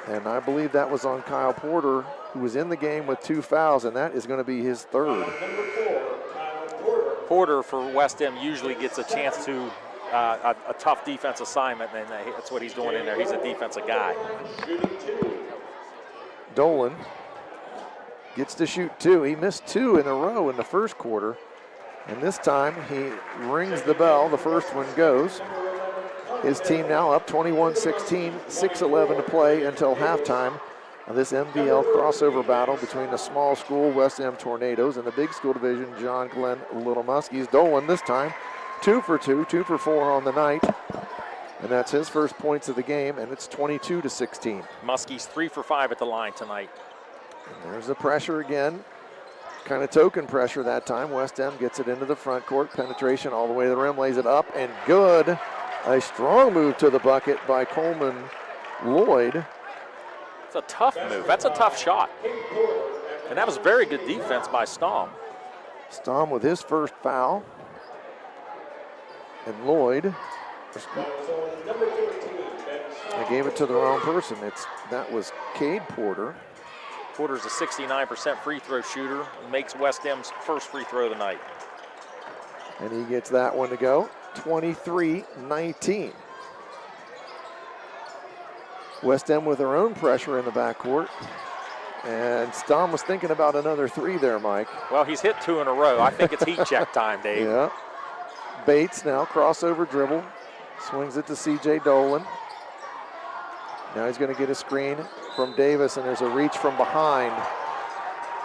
and I believe that was on Kyle Porter, who was in the game with 2 fouls, and that is going to be his third. Porter for West End usually gets a chance to a tough defense assignment, and that's what he's doing in there. He's a defensive guy. Dolan gets to shoot 2. He missed 2 in a row in the first quarter, and this time he rings the bell. The first one goes. His team now up 21-16, 6:11 to play until halftime of this MVL crossover battle between the small school West M Tornadoes and the big school division John Glenn Little Muskies. Dolan this time 2 for 2, 2 for 4 on the night. And that's his first points of the game, and it's 22-16. Muskies 3 for 5 at the line tonight. And there's the pressure again. Kind of token pressure that time. West End gets it into the front court. Penetration all the way to the rim, lays it up, and good. A strong move to the bucket by Coleman Lloyd. It's a tough move. That's a tough shot. And that was very good defense by Stom. Stom with his first foul. And Lloyd, I gave it to the wrong person. That was Cade Porter. Porter's a 69% free throw shooter, makes West M's first free throw of the night. And he gets that one to go, 23-19. West End with their own pressure in the backcourt. And Stom was thinking about another 3 there, Mike. Well, he's hit 2 in a row. I think it's heat check time, Dave. Yeah. Bates now, crossover dribble. Swings it to C.J. Dolan. Now he's going to get a screen from Davis, and there's a reach from behind.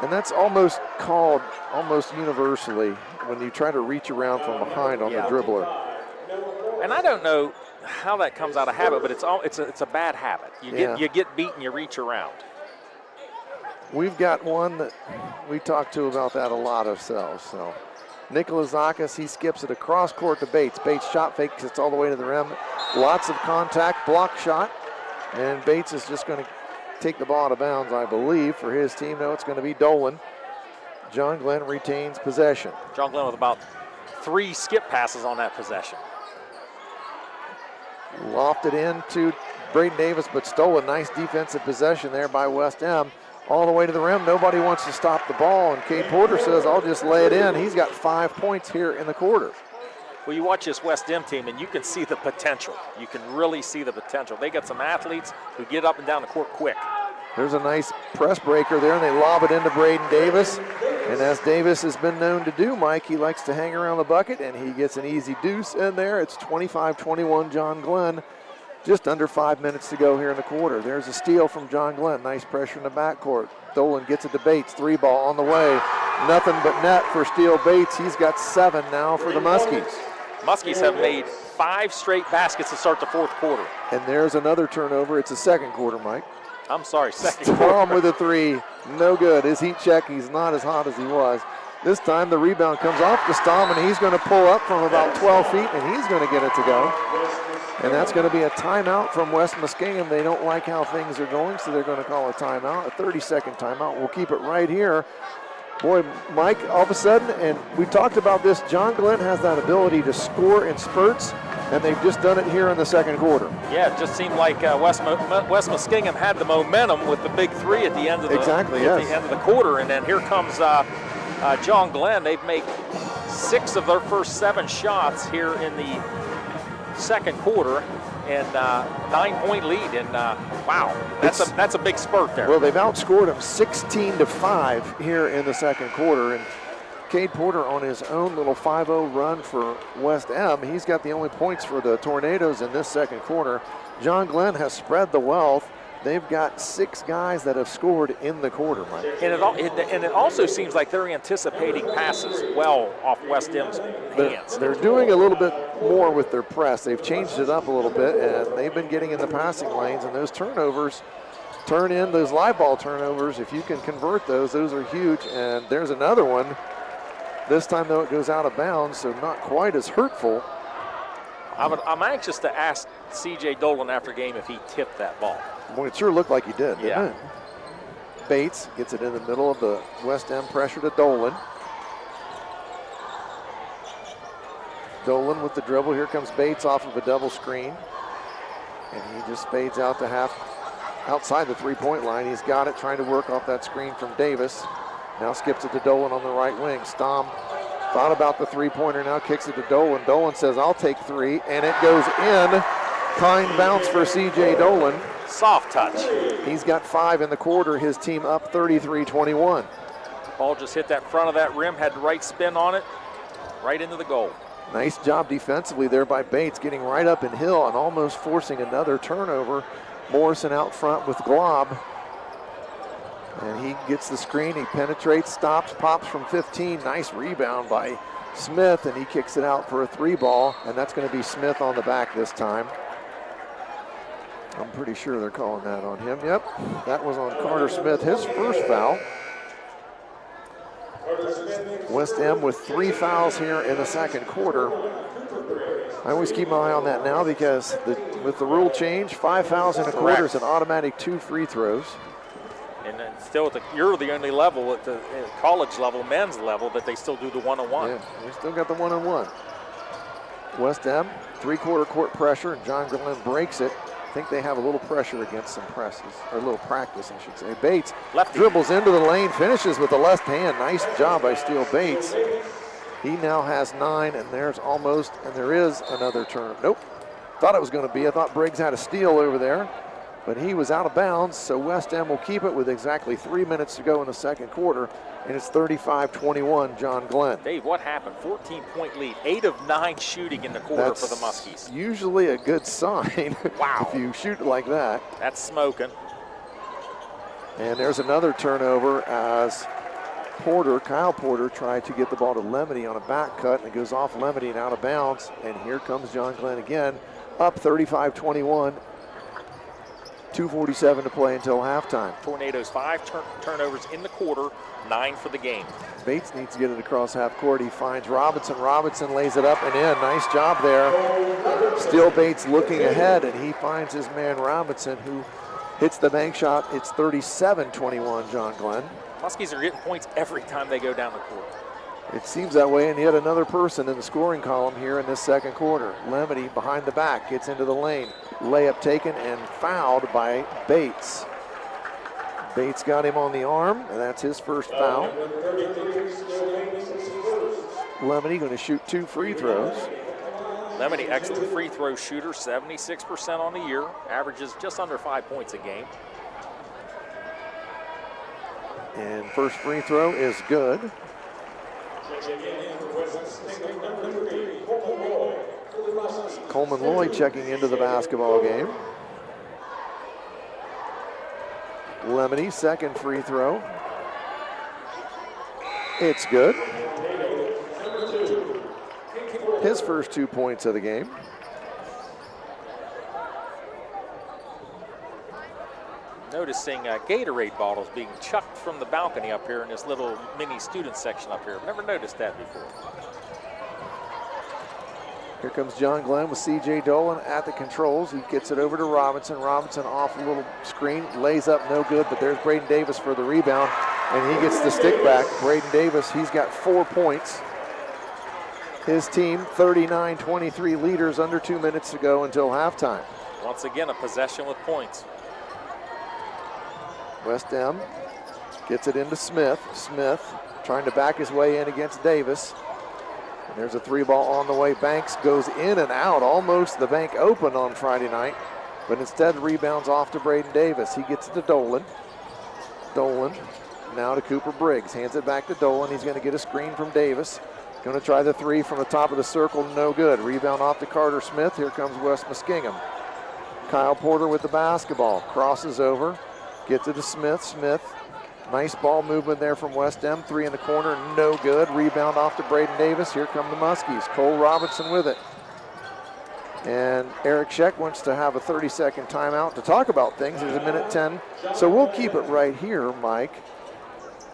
And that's almost called almost universally when you try to reach around from behind on the dribbler. And I don't know how that comes out of habit, but it's a bad habit. You get beat and you reach around. We've got one that we talked to about that a lot ourselves. So Nikolazakis, he skips it across court to Bates. Bates shot fakes it all the way to the rim. Lots of contact, block shot. And Bates is just going to take the ball out of bounds, I believe, for his team. No, it's going to be Dolan. John Glenn retains possession. John Glenn with about 3 skip passes on that possession. Lofted into Braden Davis, but stole a nice defensive possession there by West M. All the way to the rim. Nobody wants to stop the ball, and Cade Porter says, I'll just lay it in. He's got 5 points here in the quarter. Well, you watch this West M team, and you can see the potential. You can really see the potential. They got some athletes who get up and down the court quick. There's a nice press breaker there, and they lob it into Braden Davis. And as Davis has been known to do, Mike, he likes to hang around the bucket, and he gets an easy deuce in there. It's 25-21 John Glenn. Just under 5 minutes to go here in the quarter. There's a steal from John Glenn. Nice pressure in the backcourt. Dolan gets it to Bates. 3-ball on the way. Nothing but net for Steele Bates. He's got 7 now for the Muskies. Muskies have made 5 straight baskets to start the fourth quarter. And there's another turnover. It's the second quarter, Mike. I'm sorry, second quarter. Tom with a 3. No good. His heat check, he's not as hot as he was. This time the rebound comes off to Stom, and he's going to pull up from about 12 feet, and he's going to get it to go. And that's going to be a timeout from West Muskingum. They don't like how things are going, so they're going to call a timeout, a 30-second timeout. We'll keep it right here. Boy, Mike, all of a sudden, and we talked about this, John Glenn has that ability to score in spurts, and they've just done it here in the second quarter. Yeah, it just seemed like West Muskingum had the momentum with the big 3 at the end of the, the end of the quarter, and then here comes John Glenn. They've made 6 of their first 7 shots here in the second quarter, and 9-point lead, and wow, that's a big spurt there. Well, they've outscored them 16-5 here in the second quarter, and Cade Porter on his own little 5-0 run for West M. He's got the only points for the Tornadoes in this second quarter. John Glenn has spread the wealth. They've got 6 guys that have scored in the quarter, Mike. And it also seems like they're anticipating passes well off West M's hands. They're doing a little bit more with their press. They've changed it up a little bit, and they've been getting in the passing lanes, and those turnovers turn in, those live ball turnovers. If you can convert those are huge. And there's another one. This time, though, it goes out of bounds, so not quite as hurtful. I'm anxious to ask C.J. Dolan after game if he tipped that ball. Well, it sure looked like he did, didn't it? Bates gets it in the middle of the West M pressure to Dolan. Dolan with the dribble. Here comes Bates off of a double screen. And he just fades out to outside the three-point line. He's got it, trying to work off that screen from Davis. Now skips it to Dolan on the right wing. Stom thought about the three-pointer, now kicks it to Dolan. Dolan says, I'll take 3, and it goes in. Kind bounce for C.J. Dolan. Soft touch. He's got 5 in the quarter. His team up 33-21. Ball just hit that front of that rim, had the right spin on it, right into the goal. Nice job defensively there by Bates, getting right up in Hill and almost forcing another turnover. Morrison out front with Glob. And he gets the screen, he penetrates, stops, pops from 15. Nice rebound by Smith, and he kicks it out for a 3-ball, and that's going to be Smith on the back this time. I'm pretty sure they're calling that on him. Yep, that was on Carter Smith, his first foul. West M with 3 fouls here in the second quarter. I always keep my eye on that now because with the rule change, 5 fouls in a quarter is an automatic 2 free throws. And then still, you're the only level at the college level, men's level, that they still do the one-on-one. Yeah, they still got the one-on-one. West M, 3-quarter court pressure, and John Glenn breaks it. I think they have a little pressure against some presses, or a little practice, I should say. Bates dribbles into the lane, finishes with the left hand. Nice job by Steele Bates. He now has 9, and there's almost, and there is another turn. Nope, thought it was going to be. I thought Briggs had a steal over there, but he was out of bounds, so West M will keep it with exactly 3 minutes to go in the second quarter, and it's 35-21 John Glenn. Dave, what happened? 14-point lead, 8 of 9 shooting in the quarter for the Muskies. Usually a good sign. Wow. If you shoot like that. That's smoking. And there's another turnover as Kyle Porter tried to get the ball to Lemony on a back cut, and it goes off Lemony and out of bounds. And here comes John Glenn again, up 35-21. 2:47 to play until halftime. Tornadoes 5 turnovers in the quarter, 9 for the game. Bates needs to get it across half court. He finds Robinson. Robinson lays it up and in. Nice job there. Still Bates looking ahead, and he finds his man Robinson, who hits the bank shot. It's 37-21 John Glenn. Muskies are getting points every time they go down the court. It seems that way, and yet another person in the scoring column here in this second quarter. Lemony behind the back, gets into the lane. Layup taken and fouled by Bates. Bates got him on the arm, and that's his first foul. Lemony going to shoot 2 free throws. Lemony, excellent free throw shooter, 76% on the year, averages just under 5 points a game. And first free throw is good. Coleman Lloyd checking into the basketball game. Lemony, second free throw. It's good. His first 2 points of the game. Noticing Gatorade bottles being chucked from the balcony up here in this little mini student section up here. Never noticed that before. Here comes John Glenn with C.J. Dolan at the controls. He gets it over to Robinson. Robinson off a little screen, lays up, no good, but there's Braden Davis for the rebound, and he gets the stick back. Braden Davis, he's got 4 points. His team, 39-23 leaders, under 2 minutes to go until halftime. Once again, a possession with points. West M gets it into Smith. Smith trying to back his way in against Davis. And there's a 3-ball on the way. Banks goes in and out, almost the bank open on Friday night, but instead rebounds off to Braden Davis. He gets it to Dolan. Dolan now to Cooper Briggs. Hands it back to Dolan. He's going to get a screen from Davis. Going to try the 3 from the top of the circle, no good. Rebound off to Carter Smith. Here comes West Muskingum. Kyle Porter with the basketball. Crosses over. Gets it to Smith. Smith, nice ball movement there from West M. 3 in the corner, no good. Rebound off to Braden Davis. Here come the Muskies. Cole Robinson with it. And Eric Scheck wants to have a 30-second timeout to talk about things. There's a minute 10. So we'll keep it right here, Mike.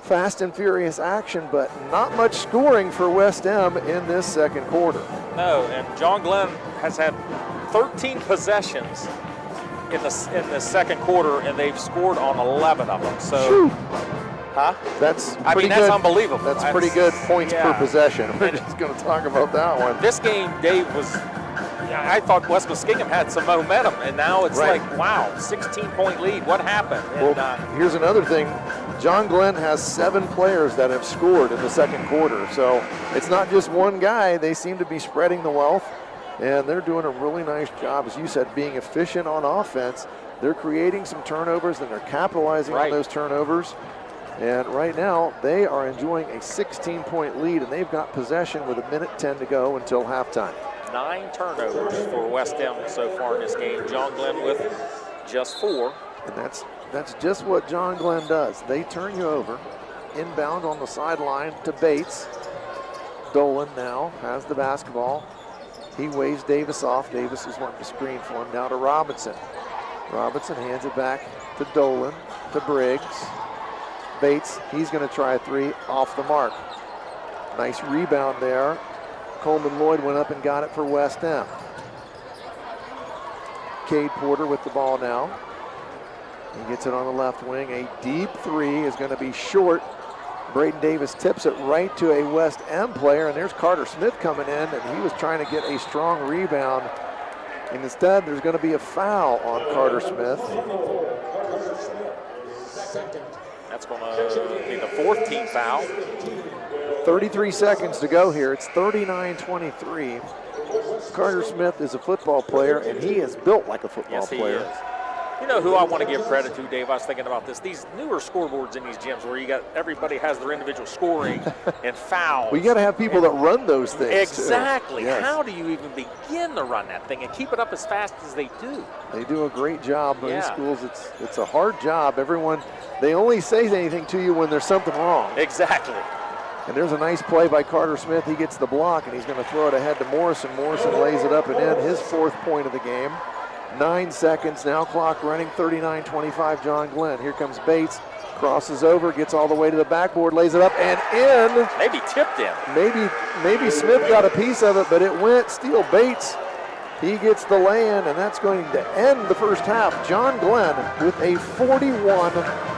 Fast and furious action, but not much scoring for West M in this second quarter. No, and John Glenn has had 13 possessions in the second quarter, and they've scored on 11 of them. So, That's I mean, that's unbelievable. That's pretty good points per possession. We're just going to talk about that one. This game, Dave, I thought West Muskingum had some momentum, and now it's like, wow, 16-point lead. What happened? Well, here's another thing. John Glenn has 7 players that have scored in the second quarter. So it's not just one guy. They seem to be spreading the wealth, and they're doing a really nice job, as you said, being efficient on offense. They're creating some turnovers, and they're capitalizing on those turnovers. And right now, they are enjoying a 16-point lead, and they've got possession with a minute 10 to go until halftime. 9 turnovers for West M so far in this game. John Glenn with just 4. And that's just what John Glenn does. They turn you over. Inbound on the sideline to Bates. Dolan now has the basketball. He waves Davis off. Davis is wanting to screen for him. Now to Robinson. Robinson hands it back to Dolan, to Briggs. Bates, he's going to try a 3 off the mark. Nice rebound there. Coleman Lloyd went up and got it for West M. Cade Porter with the ball now. He gets it on the left wing. A deep 3 is going to be short. Braden Davis tips it right to a West M player, and there's Carter Smith coming in, and he was trying to get a strong rebound. And instead, there's going to be a foul on Carter Smith. That's going to be the 4th team foul. 33 seconds to go here. It's 39-23. Carter Smith is a football player, and he is built like a football player. Is. You know who I want to give credit to, Dave? I was thinking about this. These newer scoreboards in these gyms where everybody has their individual scoring and fouls. Well, you got to have people that run those things. Exactly. Yes. How do you even begin to run that thing and keep it up as fast as they do? They do a great job. In schools, it's a hard job. They only say anything to you when there's something wrong. Exactly. And there's a nice play by Carter Smith. He gets the block, and he's going to throw it ahead to Morrison. Morrison lays it up and in, his 4th point of the game. 9 seconds now, clock running, 39-25, John Glenn. Here comes Bates, crosses over, gets all the way to the backboard, lays it up and in. Maybe tipped in. Maybe Smith got a piece of it, but it went. Steele Bates, he gets the lay-in, and that's going to end the first half. John Glenn with a 41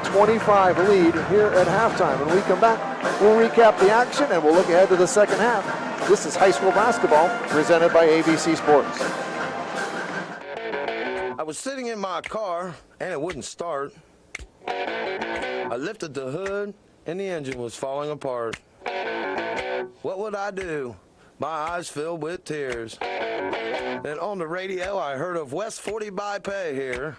25 lead here at halftime. When we come back, we'll recap the action and we'll look ahead to the second half. This is high school basketball presented by AVC Sports. I was sitting in my car and it wouldn't start. I lifted the hood and the engine was falling apart. What would I do? My eyes filled with tears. Then on the radio I heard of West 40 by Pay here,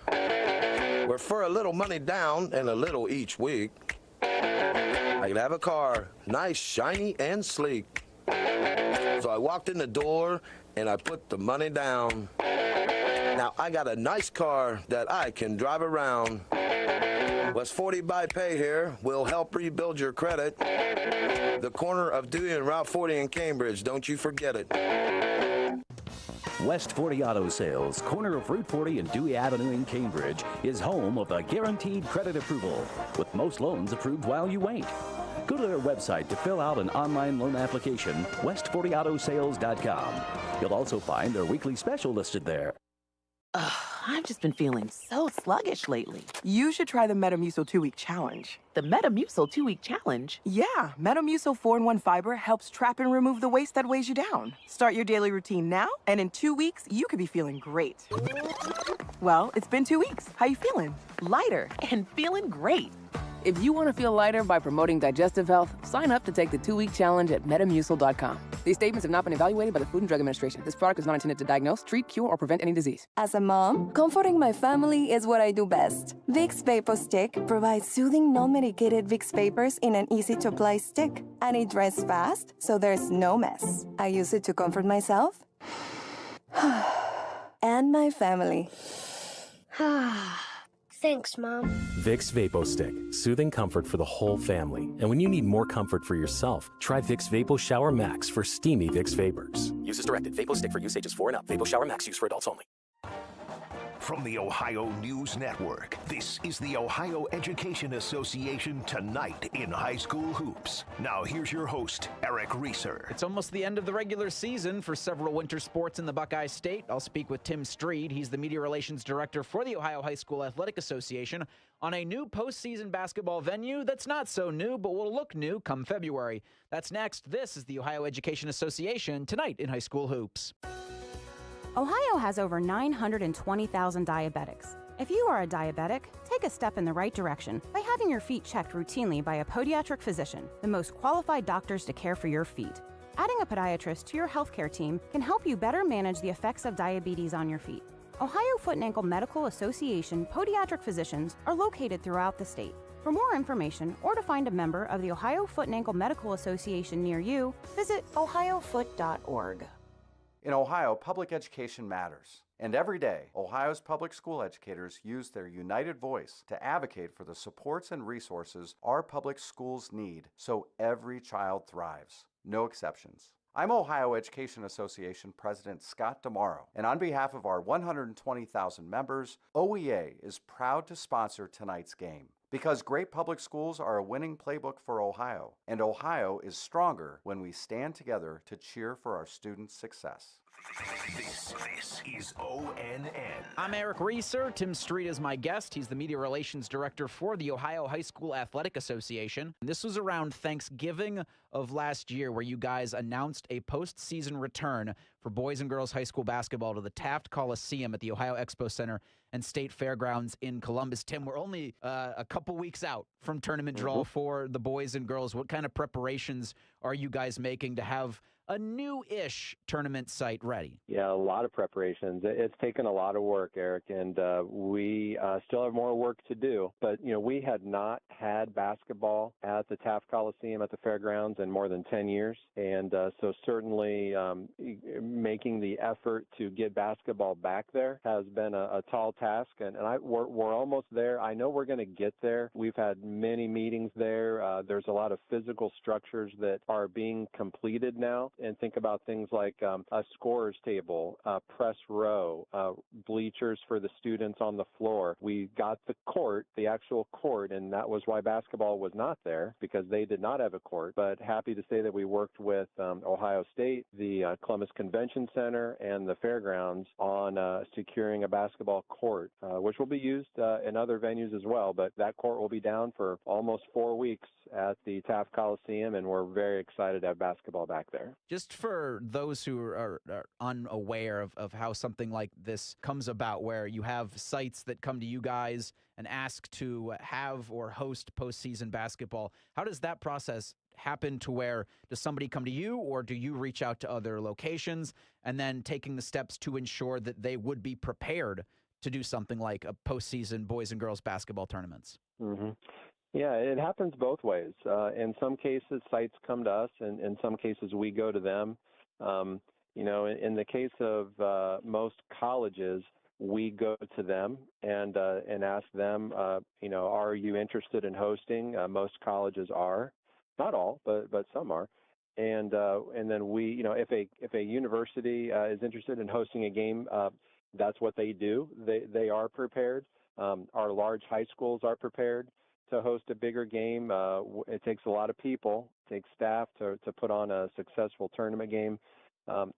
where for a little money down and a little each week, I could have a car, nice, shiny, and sleek. So I walked in the door and I put the money down. Now I got a nice car that I can drive around. West 40 by Pay here will help rebuild your credit. The corner of Dewey and Route 40 in Cambridge, don't you forget it. West 40 Auto Sales, corner of Route 40 and Dewey Avenue in Cambridge, is home of the guaranteed credit approval, with most loans approved while you wait. Go to their website to fill out an online loan application, west40autosales.com. You'll also find their weekly special listed there. I've just been feeling so sluggish lately. You should try the Metamucil 2-Week Challenge. The Metamucil 2-Week Challenge? Yeah, Metamucil 4-in-1 Fiber helps trap and remove the waste that weighs you down. Start your daily routine now, and in 2 weeks, you could be feeling great. Well, it's been 2 weeks. How you feeling? Lighter and feeling great. If you want to feel lighter by promoting digestive health, sign up to take the 2-week challenge at Metamucil.com. These statements have not been evaluated by the Food and Drug Administration. This product is not intended to diagnose, treat, cure, or prevent any disease. As a mom, comforting my family is what I do best. Vicks Vapor Stick provides soothing, non-medicated Vicks Vapors in an easy-to-apply stick. And it dries fast, so there's no mess. I use it to comfort myself and my family. Thanks, Mom. Vicks Vapo Stick, soothing comfort for the whole family. And when you need more comfort for yourself, try Vicks Vapo Shower Max for steamy Vicks Vapors. Use as directed. Vapo Stick for use ages 4 and up. Vapo Shower Max use for adults only. From the Ohio News Network, this is the Ohio Education Association Tonight in High School Hoops. Now here's your host, Eric Reeser. It's almost the end of the regular season for several winter sports in the Buckeye State. I'll speak with Tim Street. He's the Media Relations Director for the Ohio High School Athletic Association on a new postseason basketball venue that's not so new, but will look new come February. That's next. This is the Ohio Education Association Tonight in High School Hoops. Ohio has over 920,000 diabetics. If you are a diabetic, take a step in the right direction by having your feet checked routinely by a podiatric physician, the most qualified doctors to care for your feet. Adding a podiatrist to your healthcare team can help you better manage the effects of diabetes on your feet. Ohio Foot and Ankle Medical Association podiatric physicians are located throughout the state. For more information or to find a member of the Ohio Foot and Ankle Medical Association near you, visit ohiofoot.org. In Ohio, public education matters. And every day, Ohio's public school educators use their united voice to advocate for the supports and resources our public schools need so every child thrives. No exceptions. I'm Ohio Education Association President Scott Demaro, and on behalf of our 120,000 members, OEA is proud to sponsor tonight's game. Because great public schools are a winning playbook for Ohio, and Ohio is stronger when we stand together to cheer for our students' success. This is ONN. I'm Eric Reeser. Tim Street is my guest. He's the Media Relations Director for the Ohio High School Athletic Association. This was around Thanksgiving of last year where you guys announced a postseason return for boys and girls high school basketball to the Taft Coliseum at the Ohio Expo Center and State Fairgrounds in Columbus. Tim, we're only a couple weeks out from tournament draw for the boys and girls. What kind of preparations are you guys making to have a new-ish tournament site ready? Yeah, a lot of preparations. It's taken a lot of work, Eric, and we still have more work to do. But, you know, we had not had basketball at the Taft Coliseum at the Fairgrounds in more than 10 years. And so certainly making the effort to get basketball back there has been a tall task. And we're almost there. I know we're going to get there. We've had many meetings there. There's a lot of physical structures that are being completed now. and think about things like a scorer's table, press row, bleachers for the students on the floor. We got the court, the actual court, and that was why basketball was not there, because they did not have a court. But happy to say that we worked with Ohio State, the Columbus Convention Center, and the fairgrounds on securing a basketball court, which will be used in other venues as well. But that court will be down for almost 4 weeks at the Taft Coliseum, and we're very excited to have basketball back there. Just for those who are unaware of how something like this comes about, where you have sites that come to you guys and ask to have or host postseason basketball, how does that process happen? To where does somebody come to you, or do you reach out to other locations and then taking the steps to ensure that they would be prepared to do something like a postseason boys and girls basketball tournaments? Mm-hmm. Yeah, it happens both ways. In some cases, sites come to us, and in some cases, we go to them. In the case of most colleges, we go to them and ask them, are you interested in hosting? Most colleges are, not all, but some are. And then we, if a university is interested in hosting a game, that's what they do. They are prepared. Our large high schools are prepared to host a bigger game. It takes a lot of people, it takes staff to put on a successful tournament game.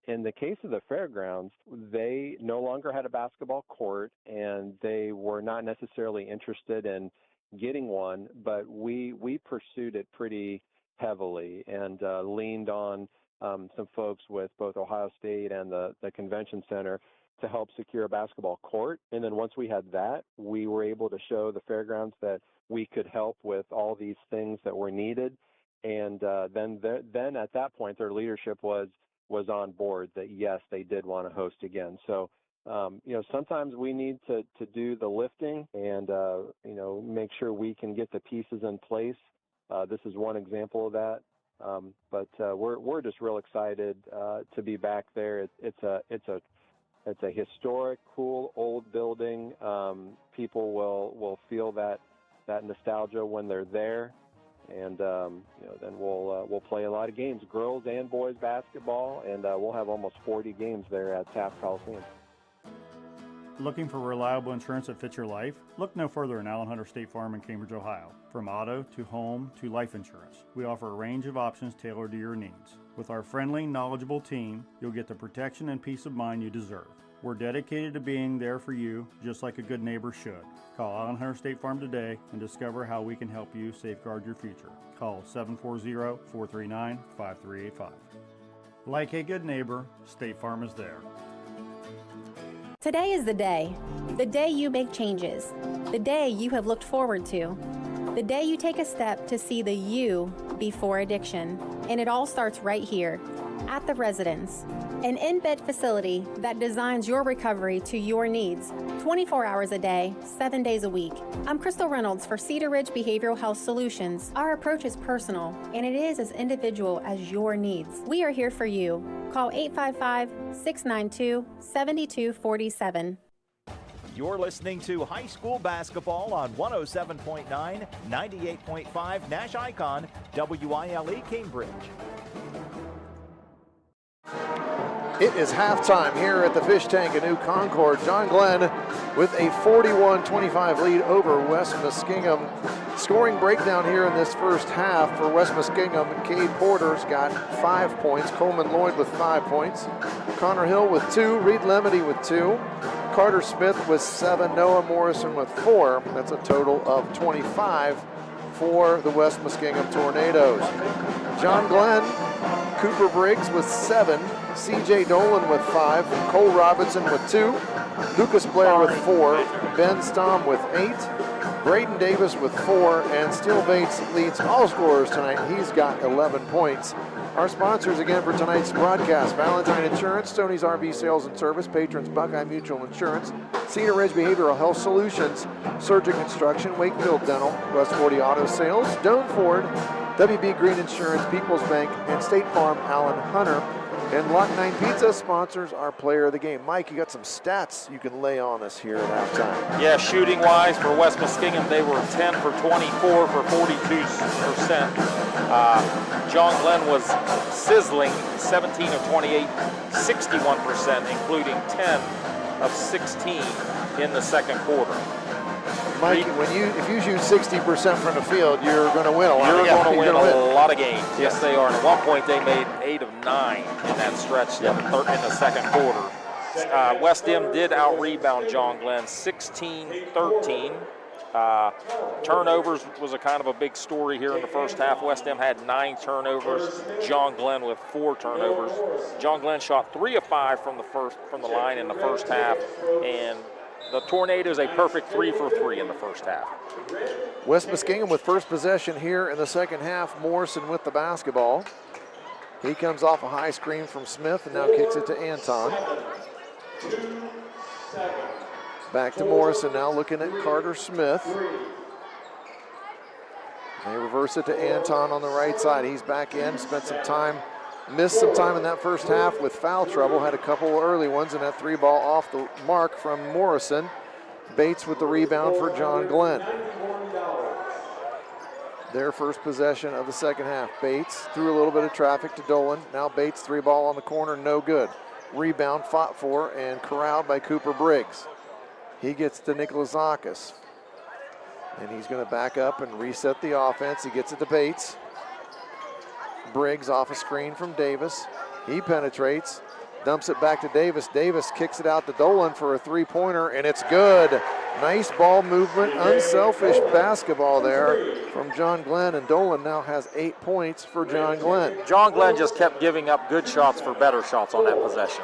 In the case of the fairgrounds, they no longer had a basketball court, and they were not necessarily interested in getting one, but we pursued it pretty heavily and leaned on some folks with both Ohio State and the Convention Center to help secure a basketball court. And then once we had that, we were able to show the fairgrounds that we could help with all these things that were needed. And then at that point, their leadership was on board that, yes, they did want to host again. So, sometimes we need to do the lifting and, make sure we can get the pieces in place. This is one example of that. But we're just real excited to be back there. It's a historic, cool, old building. People will feel that nostalgia when they're there, and then we'll play a lot of games, girls and boys basketball, and we'll have almost 40 games there at Taft Coliseum. Looking for reliable insurance that fits your life? Look no further than Allen Hunter State Farm in Cambridge, Ohio. From auto to home to life insurance, we offer a range of options tailored to your needs. With our friendly, knowledgeable team, you'll get the protection and peace of mind you deserve. We're dedicated to being there for you, just like a good neighbor should. Call Allen Hunter State Farm today and discover how we can help you safeguard your future. Call 740-439-5385. Like a good neighbor, State Farm is there. Today is the day you make changes, the day you have looked forward to, the day you take a step to see the you before addiction. And it all starts right here at The Residence, an in-bed facility that designs your recovery to your needs, 24 hours a day, 7 days a week. I'm Crystal Reynolds for Cedar Ridge Behavioral Health Solutions. Our approach is personal, and it is as individual as your needs. We are here for you. Call 855-692-7247. You're listening to high school basketball on 107.9, 98.5 NASH Icon WILE Cambridge. It is halftime here at the Fish Tank in New Concord. John Glenn with a 41-25 lead over West Muskingum. Scoring breakdown here in this first half for West Muskingum. Cade Porter's got 5 points. Coleman Lloyd with 5 points. Connor Hill with 2. Reed Lemedy with 2. Carter Smith with 7. Noah Morrison with 4. That's a total of 25 for the West Muskingum Tornadoes. John Glenn, Cooper Briggs with 7. C.J. Dolan with 5, Cole Robinson with 2, Lucas Blair with 4, Ben Stom with 8, Braden Davis with 4, and Steele Bates leads all scorers tonight. He's got 11 points. Our sponsors again for tonight's broadcast: Valentine Insurance, Stoney's RV Sales and Service, Patrons Buckeye Mutual Insurance, Cedar Ridge Behavioral Health Solutions, Surgeon Construction, Wakefield Dental, West 40 Auto Sales, Doan Ford, WB Green Insurance, People's Bank, and State Farm Allen Hunter. And Lot 9 Pizza sponsors our player of the game. Mike, you got some stats you can lay on us here at halftime. Yeah, shooting-wise for West Muskingum, they were 10 for 24 for 42%. John Glenn was sizzling, 17 of 28, 61%, including 10 of 16 in the second quarter. Mike, if you shoot 60% from the field, you're going to win a lot. You're going to win a lot of games. Yes, they are. And at one point, they made 8 of 9 in that stretch in the second quarter. West End did out-rebound John Glenn 16-13. Turnovers was a kind of a big story here in the first half. West End had 9 turnovers. John Glenn with 4 turnovers. John Glenn shot 3 of 5 from the line in the first half, and the Tornadoes a perfect 3 for 3 in the first half. West Muskingum with first possession here in the second half. Morrison with the basketball. He comes off a high screen from Smith and now kicks it to Anton. Back to Morrison now, looking at Carter Smith. They reverse it to Anton on the right side. He's back in, missed some time in that first half with foul trouble, had a couple early ones, and that 3 ball off the mark from Morrison. Bates with the rebound for John Glenn. Their first possession of the second half. Bates threw a little bit of traffic to Dolan. Now Bates, 3 ball on the corner, no good. Rebound fought for and corralled by Cooper Briggs. He gets to Nikolazakis, and he's going to back up and reset the offense. He gets it to Bates. Briggs off a screen from Davis. He penetrates, dumps it back to Davis. Davis kicks it out to Dolan for a 3-pointer, and it's good. Nice ball movement, unselfish basketball there from John Glenn, and Dolan now has 8 points for John Glenn. John Glenn just kept giving up good shots for better shots on that possession.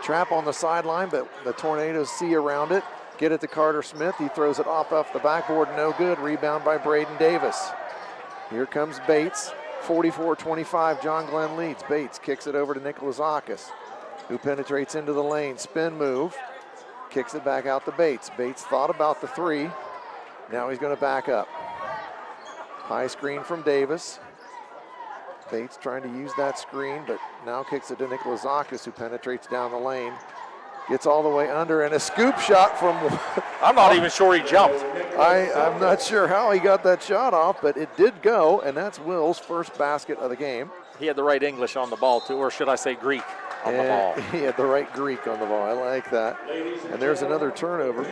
Trap on the sideline, but the Tornadoes see around it. Get it to Carter Smith. He throws it off the backboard, no good. Rebound by Braden Davis. Here comes Bates, 44-25, John Glenn leads. Bates kicks it over to Nikolazakis, who penetrates into the lane, spin move, kicks it back out to Bates. Bates thought about the 3, now he's going to back up. High screen from Davis. Bates trying to use that screen, but now kicks it to Nikolazakis, who penetrates down the lane. Gets all the way under, and a scoop shot from... I'm not even sure he jumped. I'm not sure how he got that shot off, but it did go, and that's Will's first basket of the game. He had the right English on the ball, too, or should I say Greek on the ball. He had the right Greek on the ball. I like that. And there's another turnover.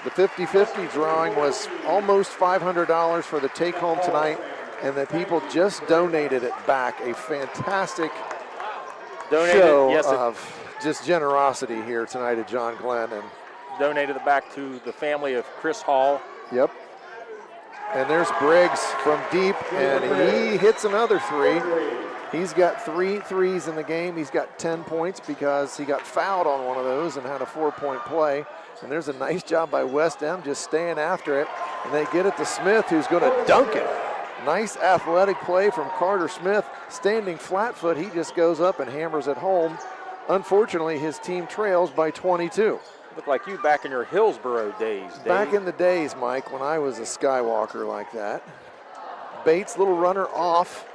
The 50-50 drawing was almost $500 for the take-home tonight, and the people just donated it back. A fantastic show of just generosity here tonight at John Glenn. And donated it back to the family of Chris Hall. Yep. And there's Briggs from deep, and he hits another 3. He's got 3 threes in the game. He's got 10 points because he got fouled on one of those and had a 4-point play. And there's a nice job by West End just staying after it. And they get it to Smith, who's going to dunk it. Nice athletic play from Carter Smith. Standing flat foot, he just goes up and hammers it home. Unfortunately, his team trails by 22. Look like you back in your Hillsboro days, Dave. Back in the days, Mike, when I was a Skywalker like that. Bates, little runner off.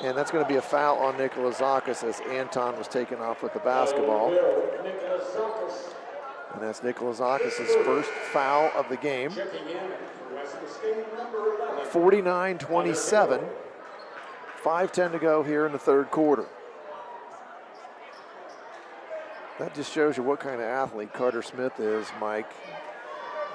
And that's going to be a foul on Nikolazakis as Anton was taken off with the basketball. And that's Nikolazakis' first foul of the game. 49-27. 5:10 to go here in the third quarter. That just shows you what kind of athlete Carter Smith is, Mike.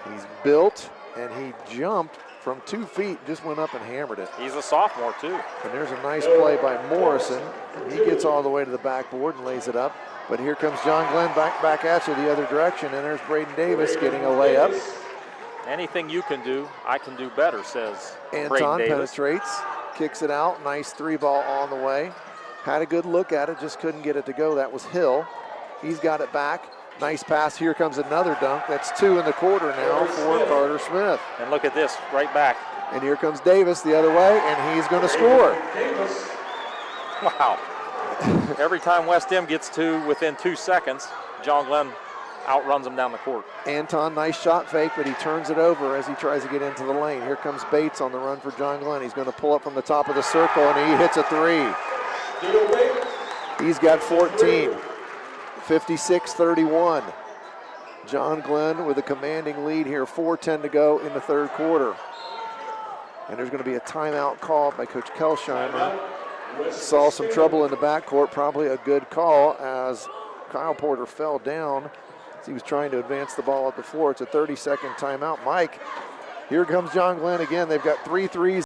He's built, and he jumped from 2 feet, just went up and hammered it. He's a sophomore, too. And there's a nice play by Morrison. He gets all the way to the backboard and lays it up. But here comes John Glenn back at you the other direction, and there's Braden Davis getting a layup. Anything you can do, I can do better, says Anton Braden Davis. Penetrates, kicks it out, nice 3-ball on the way. Had a good look at it, just couldn't get it to go. That was Hill. He's got it back. Nice pass. Here comes another dunk. That's 2 in the quarter now for Carter Smith. And look at this, right back. And here comes Davis the other way, and he's going to score. Wow. Every time West End gets to within 2 seconds, John Glenn outruns him down the court. Anton, nice shot fake, but he turns it over as he tries to get into the lane. Here comes Bates on the run for John Glenn. He's going to pull up from the top of the circle, and he hits a three. He's got 14, 56-31. John Glenn with a commanding lead here, 4:10 to go in the third quarter. And there's going to be a timeout called by Coach Kelsheimer. Saw some trouble in the backcourt, probably a good call as Kyle Porter fell down as he was trying to advance the ball up the floor. It's a 30-second timeout. Mike, here comes John Glenn again. They've got 3 threes